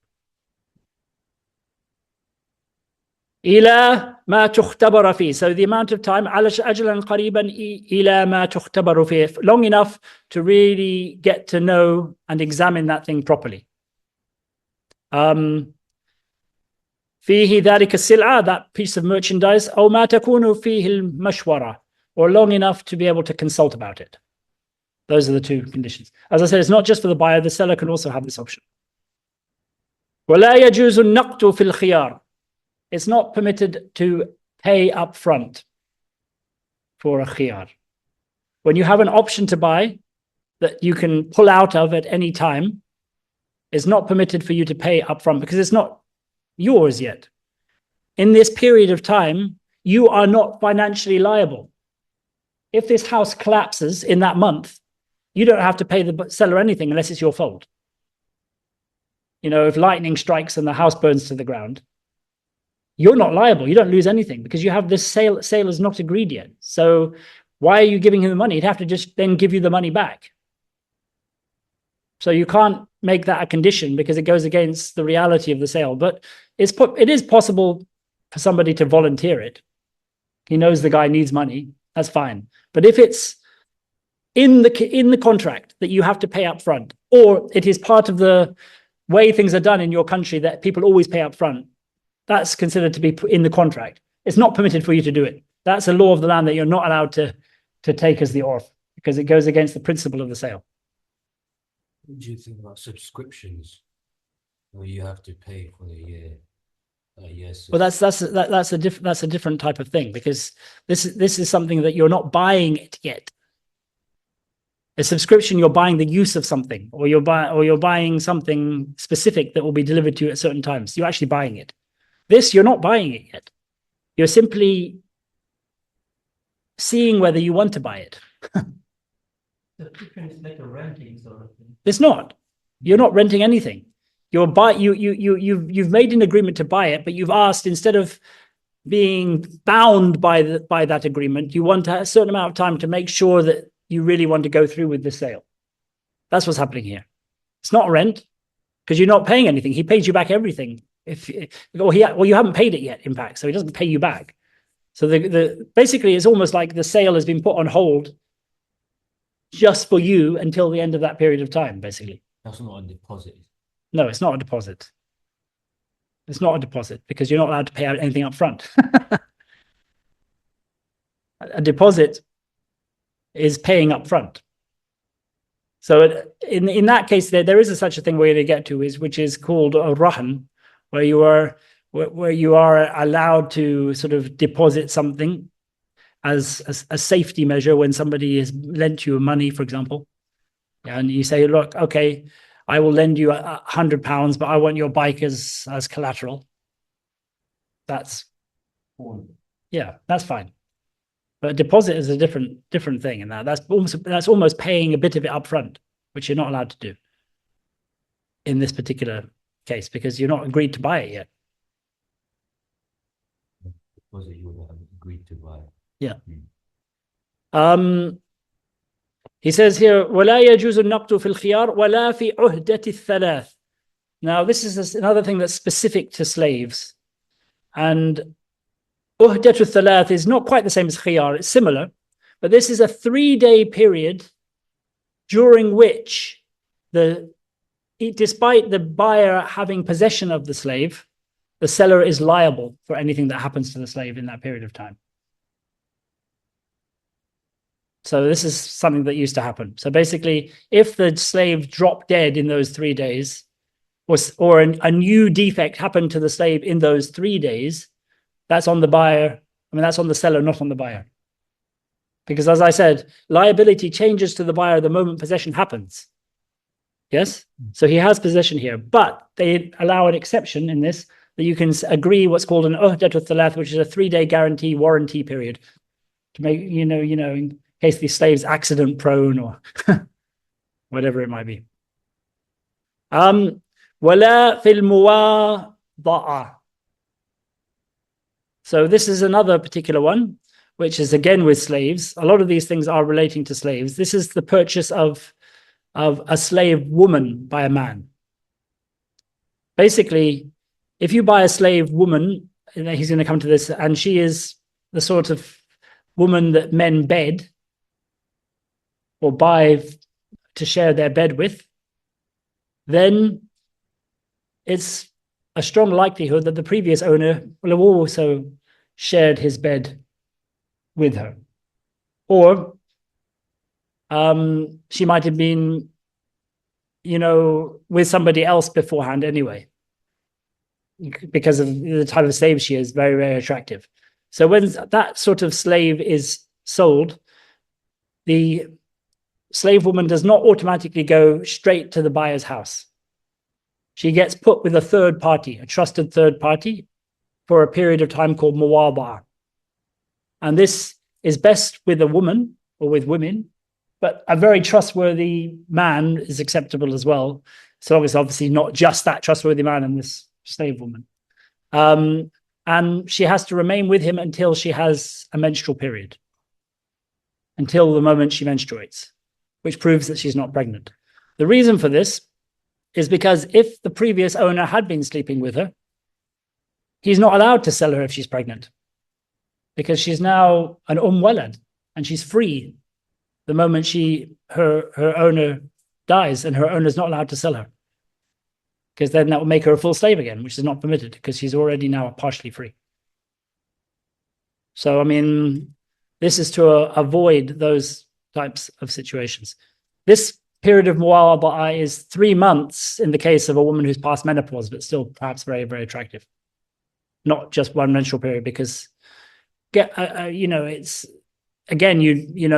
إلى ما تختبر فيه. So the amount of time, أجلا قريبا إلى ما تختبر فيه, long enough to really get to know and examine that thing properly. فيه ذلك السلعة, that piece of merchandise, أو ما تكون فيه المشورة, or long enough to be able to consult about it. Those are the two conditions. As I said, it's not just for the buyer, the seller can also have this option. ولا يجوز النقد في الخيار. It's not permitted to pay up front for a khiyar. When you have an option to buy that you can pull out of at any time, it's not permitted for you to pay up front because it's not yours yet. In this period of time, you are not financially liable. If this house collapses in that month, you don't have to pay the seller anything unless it's your fault. You know, if lightning strikes and the house burns to the ground, you're not liable. You don't lose anything because you have this sale is not agreed yet. So why are you giving him the money? He'd have to just then give you the money back. So you can't make that a condition because it goes against the reality of the sale. But it is possible for somebody to volunteer it. He knows the guy needs money. That's fine. But if it's in the contract that you have to pay up front, or it is part of the way things are done in your country that people always pay up front, that's considered to be in the contract. It's not permitted for you to do it. That's a law of the land that you're not allowed to take as the oath because it goes against the principle of the sale. What do you think about subscriptions where you have to pay for the year? Yes. Well, that's a different type of thing because this is something that you're not buying it yet. A subscription, you're buying the use of something, or you're buying something specific that will be delivered to you at certain times. You're actually buying it. This, you're not buying it yet. You're simply seeing whether you want to buy it. Subscription is like a renting sort of thing. It's not. You're not renting anything. You've made an agreement to buy it, but you've asked, instead of being bound by that agreement, you want a certain amount of time to make sure that you really want to go through with the sale. That's what's happening here. It's not rent because you're not paying anything. He pays you back everything. You haven't paid it yet, in fact, so he doesn't pay you back. So basically, it's almost like the sale has been put on hold just for you until the end of that period of time, basically. That's not a deposit. No, it's not a deposit. It's not a deposit because you're not allowed to pay out anything up front. A deposit is paying up front. So in that case, there is such a thing we're going to get to, which is called a rahan, where you are allowed to sort of deposit something as a safety measure when somebody has lent you money, for example. And you say, look, okay, I will lend you £100, but I want your bike as collateral. That's fine. But a deposit is a different thing, and that's almost paying a bit of it up front, which you're not allowed to do in this particular case because you're not agreed to buy it yet. Deposit you would have agreed to buy. Yeah. He says here, ولا يجوز النقد في الخيار ولا في عهدة الثلاث. Now, this is another thing that's specific to slaves. And عهدة الثلاث is not quite the same as khiyar. It's similar. But this is a 3-day period during which, despite the buyer having possession of the slave, the seller is liable for anything that happens to the slave in that period of time. So this is something that used to happen. So basically, if the slave dropped dead in those 3 days, or a new defect happened to the slave in those 3 days, that's on the buyer. I mean, that's on the seller, not on the buyer. Because as I said, liability changes to the buyer the moment possession happens. Yes? So he has possession here, but they allow an exception in this, that you can agree what's called an uhdatu thalath, which is a 3-day guarantee warranty period to make, in case the slave's accident prone or whatever it might be. Wala fil muwada'a. So this is another particular one, which is again with slaves. A lot of these things are relating to slaves. This is the purchase of a slave woman by a man. Basically, if you buy a slave woman, and he's going to come to this, and she is the sort of woman that men bed or buy to share their bed with, then it's a strong likelihood that the previous owner will have also shared his bed with her. Or she might have been, with somebody else beforehand anyway, because of the type of slave she is, very, very attractive. So when that sort of slave is sold, the slave woman does not automatically go straight to the buyer's house. She gets put with a third party, a trusted third party, for a period of time called muwada'a. And this is best with a woman or with women, but a very trustworthy man is acceptable as well, so long as obviously not just that trustworthy man and this slave woman. And she has to remain with him until she has a menstrual period, until the moment she menstruates, which proves that she's not pregnant. The reason for this is because if the previous owner had been sleeping with her, he's not allowed to sell her if she's pregnant, because she's now an walad and she's free the moment her owner dies, and her owner's not allowed to sell her, because then that will make her a full slave again, which is not permitted because she's already now partially free. So, I mean, this is to avoid those types of situations. This period of muwada'a is 3 months in the case of a woman who's past menopause, but still perhaps very, very attractive. Not just one menstrual period, because it's again,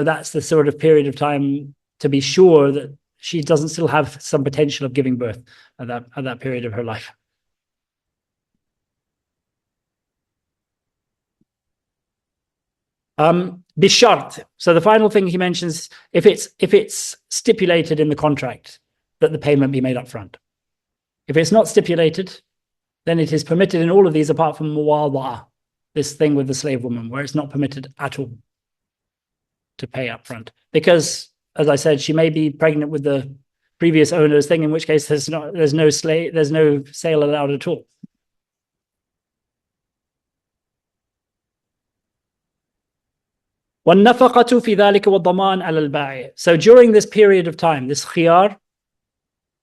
that's the sort of period of time to be sure that she doesn't still have some potential of giving birth at that period of her life. Bishart. So the final thing he mentions, if it's stipulated in the contract that the payment be made up front. If it's not stipulated, then it is permitted in all of these apart from muwada'a, this thing with the slave woman, where it's not permitted at all to pay up front. Because, as I said, she may be pregnant with the previous owner's thing, in which case there's no sale allowed at all. وَالنَّفَقَةُ فِي ذَلِكَ وَالضَّمَانُ عَلَى الْبَائِعِ. So during this period of time, this khiyar,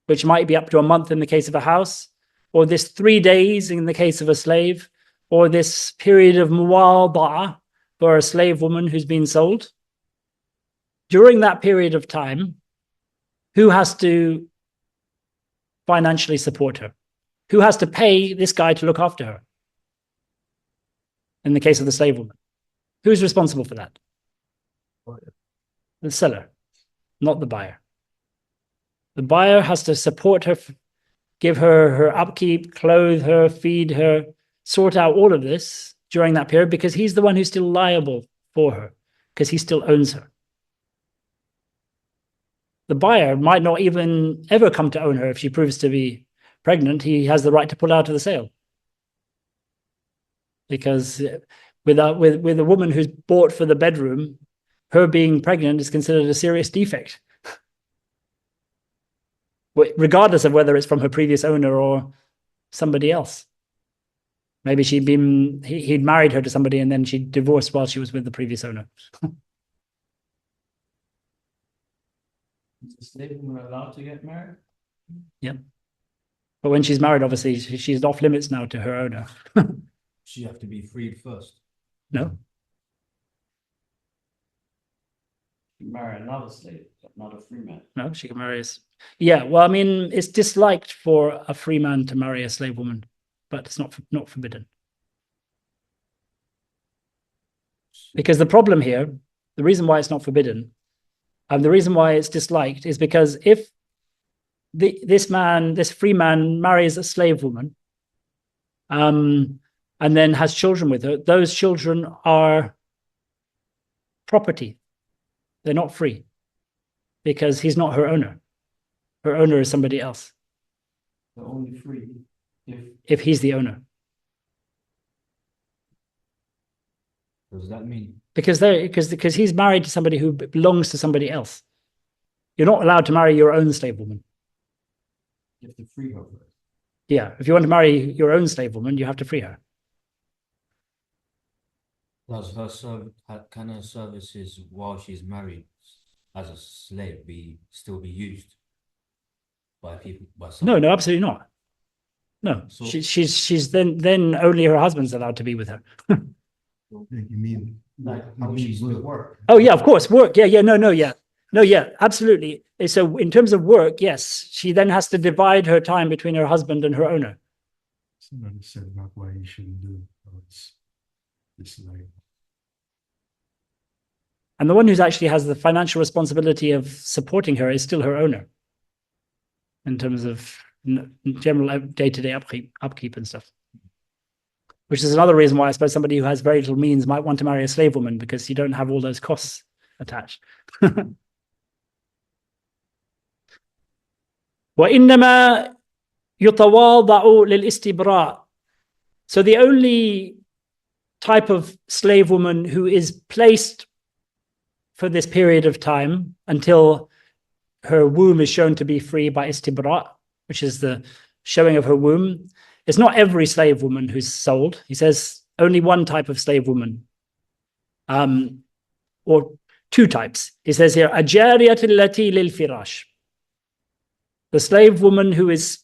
which might be up to a month in the case of a house, or this 3 days in the case of a slave, or this period of muwada'a for a slave woman who's been sold, during that period of time, who has to financially support her? Who has to pay this guy to look after her? In the case of the slave woman, who's responsible for that? The seller, not the buyer. The buyer has to support her, give her her upkeep, clothe her, feed her, sort out all of this during that period, because he's the one who's still liable for her, because he still owns her. The buyer might not even ever come to own her if she proves to be pregnant. He has the right to pull out of the sale, because with a woman who's bought for the bedroom, her being pregnant is considered a serious defect, regardless of whether it's from her previous owner or somebody else. Maybe he'd married her to somebody and then she divorced while she was with the previous owner. Is the slave woman allowed to get married? Yeah. But when she's married, obviously, she's off limits now to her owner. She have to be freed first. No. You marry another slave, but not a free man. No, she can marry us. Yeah, well, I mean, it's disliked for a free man to marry a slave woman, but it's not forbidden. Because the problem here, the reason why it's not forbidden, and the reason why it's disliked is because if this free man marries a slave woman, and then has children with her, those children are property. They're not free because he's not her owner. Her owner is somebody else. They're only free if he's the owner. What does that mean? Because he's married to somebody who belongs to somebody else. You're not allowed to marry your own slave woman. you have to free her first. Yeah, if you want to marry your own slave woman, you have to free her. Does can her services while she's married as a slave still be used by people? No, absolutely not. No, So- she's then only her husband's allowed to be with her. You mean like how she still work? Oh yeah, of course, work. Yeah, no, absolutely. So in terms of work, yes, she then has to divide her time between her husband and her owner. Somebody said not why you shouldn't do it. It's like And the one who actually has the financial responsibility of supporting her is still her owner. In terms of general day-to-day upkeep and stuff. Which is another reason why I suppose somebody who has very little means might want to marry a slave woman, because you don't have all those costs attached. وَإِنَّمَا يُتَوَاضَعُ لِلْإِسْتِبْرَاءِ. So the only type of slave woman who is placed for this period of time until her womb is shown to be free by istibra, which is the showing of her womb. It's not every slave woman who's sold. He says only one type of slave woman, or two types. He says here, أَجَارِيَةِ الَّتِي لِلْفِرَاشِ. The slave woman who is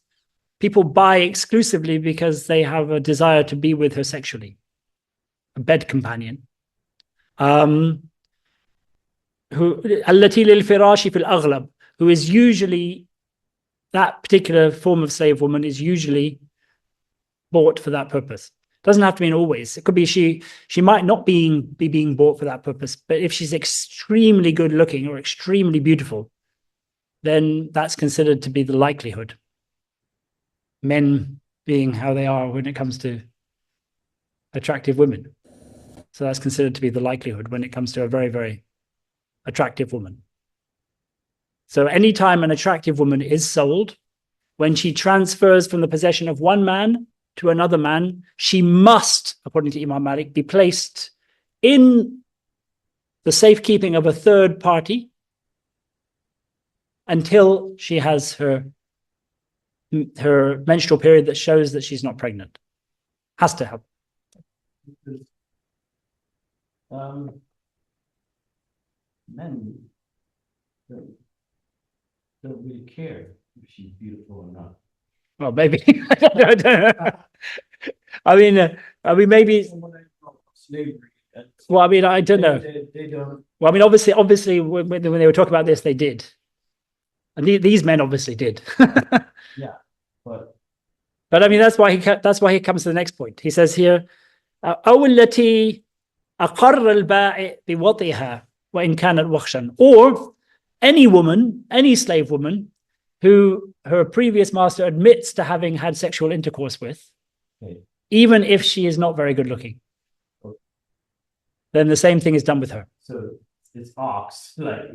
people buy exclusively because they have a desire to be with her sexually, a bed companion. Who التي للفراش في الأغلب, who is usually, that particular form of slave woman is usually bought for that purpose. Doesn't have to mean always. It could be she might not be being bought for that purpose, but if she's extremely good looking or extremely beautiful, then that's considered to be the likelihood. Men being how they are when it comes to attractive women. So that's considered to be the likelihood when it comes to a very, very attractive woman. So anytime an attractive woman is sold, when she transfers from the possession of one man to another man, she must, according to Imam Malik, be placed in the safekeeping of a third party until she has her menstrual period that shows that she's not pregnant. Has to have. Men don't really care if she's beautiful or not. Well, maybe. I don't know. I mean, maybe. Slavery. Well, I mean, I don't know. They don't. Well, I mean, obviously, when they were talking about this, they did, and these men obviously did. Yeah, but I mean, that's why he comes to the next point. He says here, أو التي أقر البائع بوطئها وإن كانت وخشا, or any woman, any slave woman, who her previous master admits to having had sexual intercourse with, okay. even if she is not very good looking, then the same thing is done with her. So it's ox, like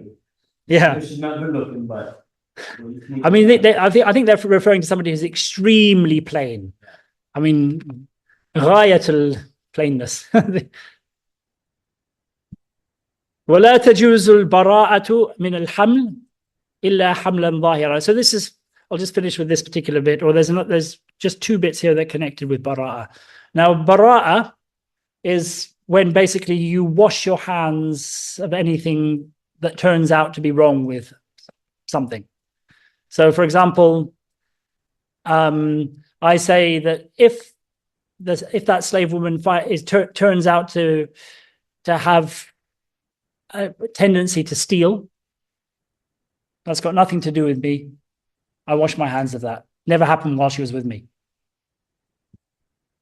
Yeah. she's not good looking, but I mean, I think they're referring to somebody who's extremely plain. I mean, غاية plainness. ولا تجوز البراءة من الحمل إلا حملا ظاهرا. So this is, I'll just finish with this particular bit, or there's just two bits here that are connected with bara'a. Now, bara'a is when basically you wash your hands of anything that turns out to be wrong with something. So, for example, I say that if that slave woman turns out to have a tendency to steal. That's got nothing to do with me. I wash my hands of that. Never happened while she was with me.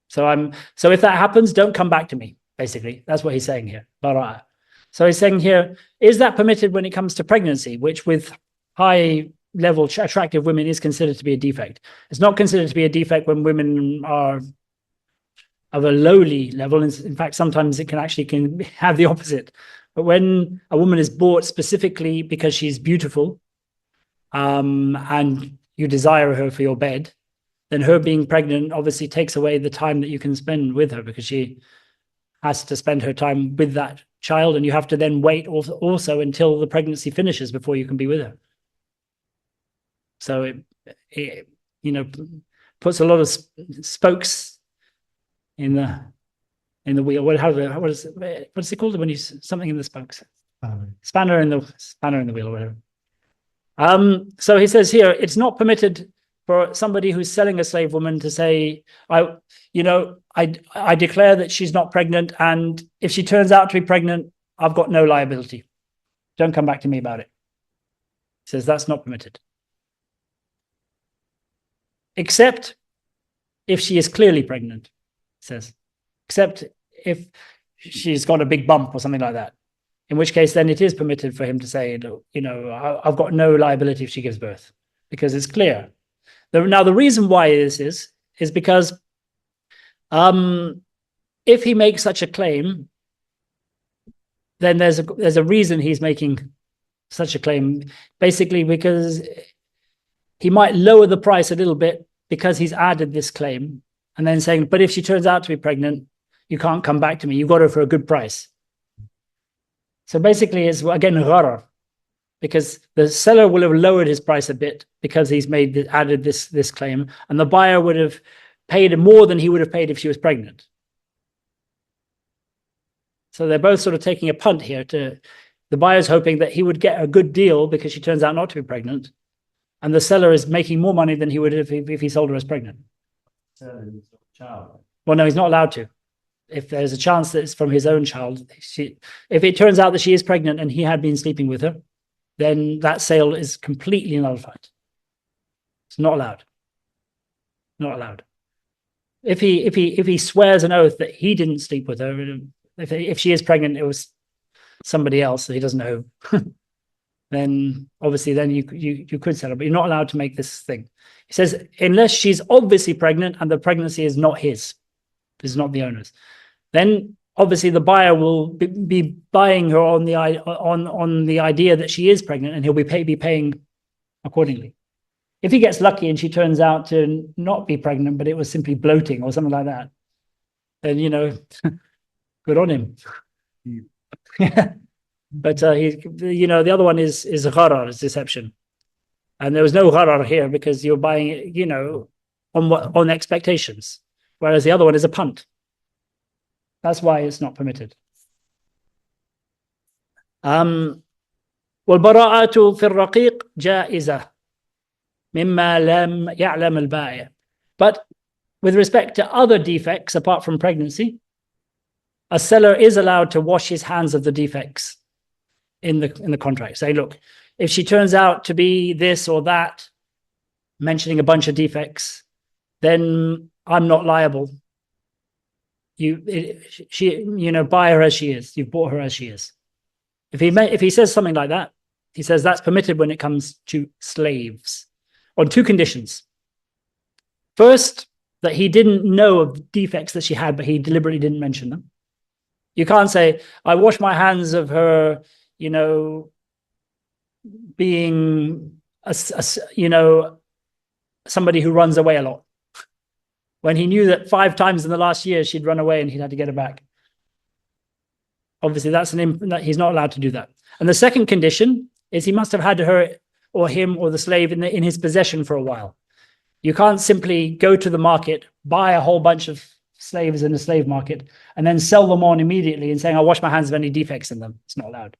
So if that happens, don't come back to me, basically. That's what he's saying here. Bara'a. So he's saying here, is that permitted when it comes to pregnancy, which with high level attractive women is considered to be a defect? It's not considered to be a defect when women are of a lowly level. In fact, sometimes it can have the opposite. But when a woman is bought specifically because she's beautiful, and you desire her for your bed, then her being pregnant obviously takes away the time that you can spend with her, because she has to spend her time with that child, and you have to then wait also until the pregnancy finishes before you can be with her. So it puts a lot of spokes in the wheel. What's it called when you something in the spokes? Spanner in the wheel or whatever. So he says here, it's not permitted for somebody who's selling a slave woman to say, I declare that she's not pregnant, and if she turns out to be pregnant, I've got no liability. Don't come back to me about it. He says that's not permitted. Except if she is clearly pregnant, he says. Except if she's got a big bump or something like that. In which case, then it is permitted for him to say, I've got no liability if she gives birth, because it's clear. Now, the reason why this is because if he makes such a claim, then there's a reason he's making such a claim, basically because he might lower the price a little bit because he's added this claim, and then saying, but if she turns out to be pregnant, you can't come back to me. You got her for a good price. So basically, it's again gharar, because the seller will have lowered his price a bit because he's added this claim, and the buyer would have paid more than he would have paid if she was pregnant. So they're both sort of taking a punt here. The buyer's hoping that he would get a good deal because she turns out not to be pregnant, and the seller is making more money than he would have if he sold her as pregnant. Well, no, he's not allowed to. If there's a chance that it's from his own child, if it turns out that she is pregnant and he had been sleeping with her, then that sale is completely nullified. It's not allowed. Not allowed. If he swears an oath that he didn't sleep with her, if she is pregnant, it was somebody else that he doesn't know, then obviously then you could sell her, but you're not allowed to make this thing. He says, unless she's obviously pregnant and the pregnancy is not his, is not the owner's, then obviously the buyer will be buying her on the idea that she is pregnant, and he'll be paying accordingly. If he gets lucky and she turns out to not be pregnant, but it was simply bloating or something like that, then good on him. But the other one is gharar, is deception, and there was no gharar here because you're buying it, on expectations, whereas the other one is a punt. That's why it's not permitted. والبراءة في الرقيق جائزة مما لم يعلم البائع. But with respect to other defects apart from pregnancy, a seller is allowed to wash his hands of the defects in the contract. Say, look, if she turns out to be this or that, mentioning a bunch of defects, then I'm not liable. Buy her as she is. You've bought her as she is. If he says something like that, he says that's permitted when it comes to slaves on two conditions. First, that he didn't know of defects that she had, but he deliberately didn't mention them. You can't say, I wash my hands of her, being somebody who runs away a lot, when he knew that 5 times in the last year she'd run away and he'd had to get her back. Obviously, he's not allowed to do that. And the second condition is he must have had her or him or the slave in his possession for a while. You can't simply go to the market, buy a whole bunch of slaves in the slave market, and then sell them on immediately and saying, I'll wash my hands of any defects in them. It's not allowed.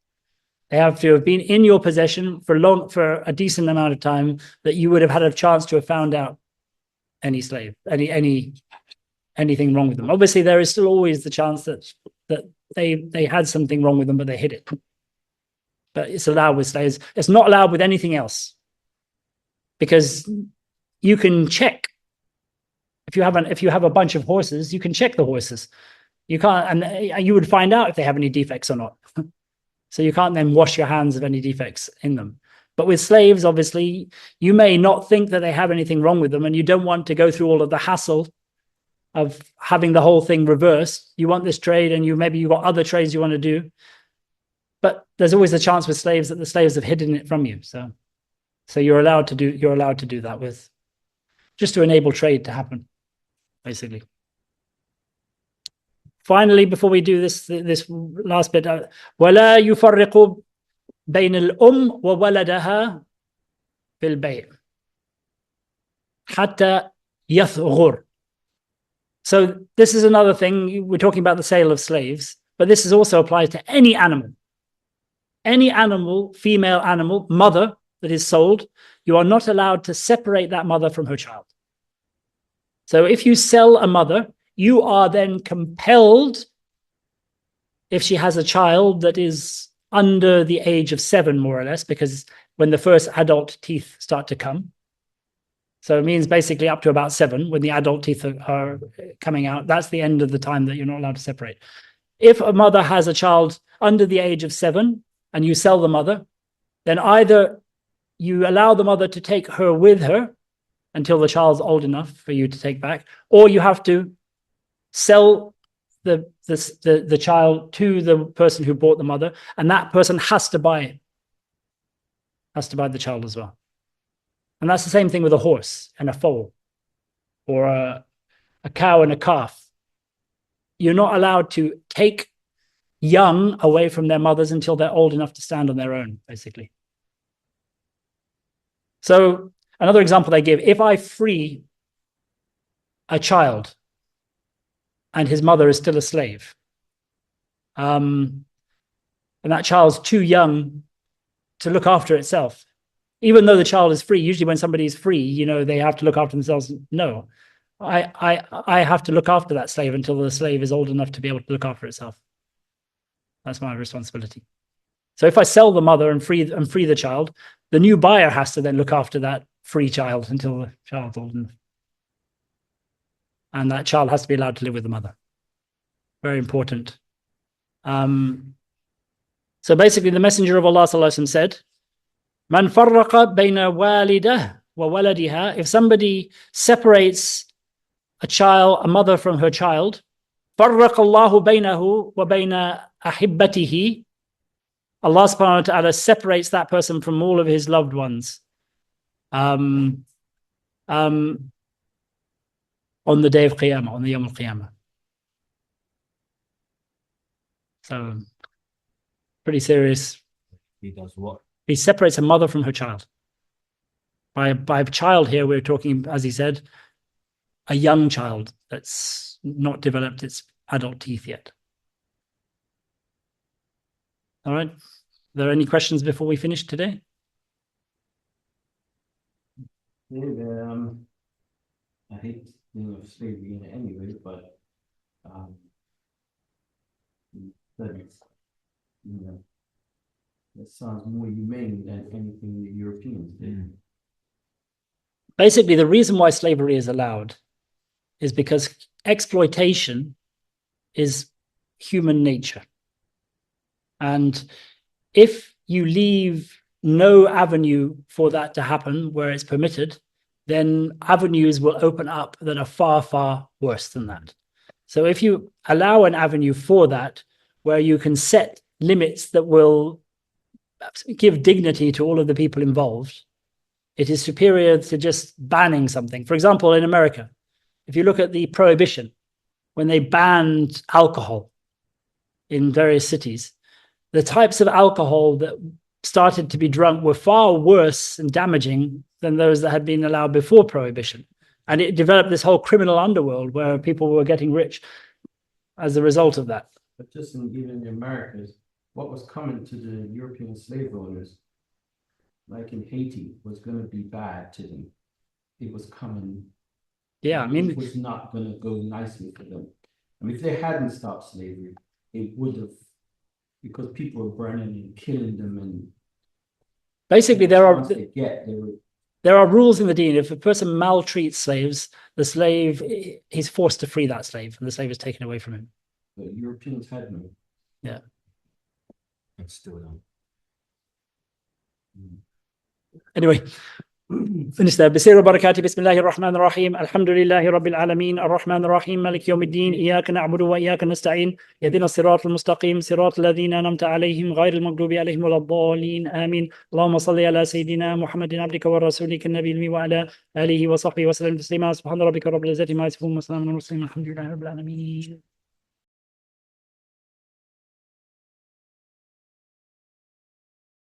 They have to have been in your possession for a decent amount of time that you would have had a chance to have found out any slave, anything wrong with them. Obviously, there is still always the chance that they had something wrong with them, but they hid it. but it's allowed with slaves. It's not allowed with anything else, because you can check. If you have a bunch of horses, you can check the horses. You can't, and you would find out if they have any defects or not. So you can't then wash your hands of any defects in them. But with slaves, obviously, you may not think that they have anything wrong with them, and you don't want to go through all of the hassle of having the whole thing reversed. You want this trade, and maybe you've got other trades you want to do. But there's always a chance with slaves that the slaves have hidden it from you. So you're allowed to do that with, just to enable trade to happen, basically. Finally, before we do this last bit, وَلَا يُفَرِّقُ بَيْنَ الْأُمِّ وَوَلَدَهَا فِي الْبَيْعِ حَتَّى يَثْغُرْ. So this is another thing. We're talking about the sale of slaves, but this is also applies to any animal. Any animal, female animal, mother that is sold, you are not allowed to separate that mother from her child. So if you sell a mother, you are then compelled, if she has a child that is under the age of 7, more or less, because when the first adult teeth start to come. So it means basically up to about 7, when the adult teeth are coming out, that's the end of the time that you're not allowed to separate. If a mother has a child under the age of 7 and you sell the mother, then either you allow the mother to take her with her until the child's old enough for you to take back, or you have to sell the child to the person who bought the mother, and that person has to buy the child as well. And that's the same thing with a horse and a foal, or a cow and a calf. You're not allowed to take young away from their mothers until they're old enough to stand on their own, basically. So another example they give, if I free a child and his mother is still a slave, and that child's too young to look after itself, even though the child is free, usually when somebody is free, they have to look after themselves. No, I have to look after that slave until the slave is old enough to be able to look after itself. That's my responsibility. So if I sell the mother and free the child, the new buyer has to then look after that free child until the child's old enough. And that child has to be allowed to live with the mother. Very important. So basically, the Messenger of Allah sallallahu alaihi wasallam said, "Man farraqa bayna walidah wa waladiha." If somebody separates a mother from her child, farraqa Allahu baynahu wa bayna ahibbatihi. Allah subhanahu wa ta'ala separates that person from all of his loved ones. On the day of Qiyamah, on the Yawm al-Qiyamah. So, pretty serious. He does what? He separates a mother from her child. By child here, we're talking, as he said, a young child that's not developed its adult teeth yet. All right. Are there any questions before we finish today? I hate slavery in any way, but that sounds more humane than anything the Europeans did. Basically, the reason why slavery is allowed is because exploitation is human nature. And if you leave no avenue for that to happen where it's permitted, then avenues will open up that are far, far worse than that. So if you allow an avenue for that, where you can set limits that will give dignity to all of the people involved, it is superior to just banning something. For example, in America, if you look at the prohibition, when they banned alcohol in various cities, the types of alcohol that started to be drunk were far worse and damaging than those that had been allowed before prohibition. And it developed this whole criminal underworld where people were getting rich as a result of that. But just even in the Americas, what was coming to the European slave owners, like in Haiti, was going to be bad to them. It was coming. Yeah, I mean, it was not going to go nicely for them. I mean, if they hadn't stopped slavery, it would have because people were burning and killing them and Basically, they there are rules in the deen. If a person maltreats slaves, the slave, he's forced to free that slave, and the slave is taken away from him. but Europeans had no. Yeah. And still don't. Anyway, finish there. Bismillah barakatuh. Bismillahir Rahmanir Rahim. Alhamdulillahi Rabbil Alameen. Ar-Rahmanir Rahim. Malik Yawmiddin. Iyyaka na'budu wa iyyaka nasta'in. Ihdina as-siratal mustaqim. Siratal ladhina an'amta alayhim ghayril maghdubi alayhim waladdallin. Amin. Allahumma salli ala sayyidina Muhammadin abdika wa rasulika an-nabiyil wa ala alihi wa sahbihi wa sallam taslima. Subhana rabbika rabbil izzati ma yasifun wa salamun ala al-mursalin. Alhamdulillahi Rabbil Alameen.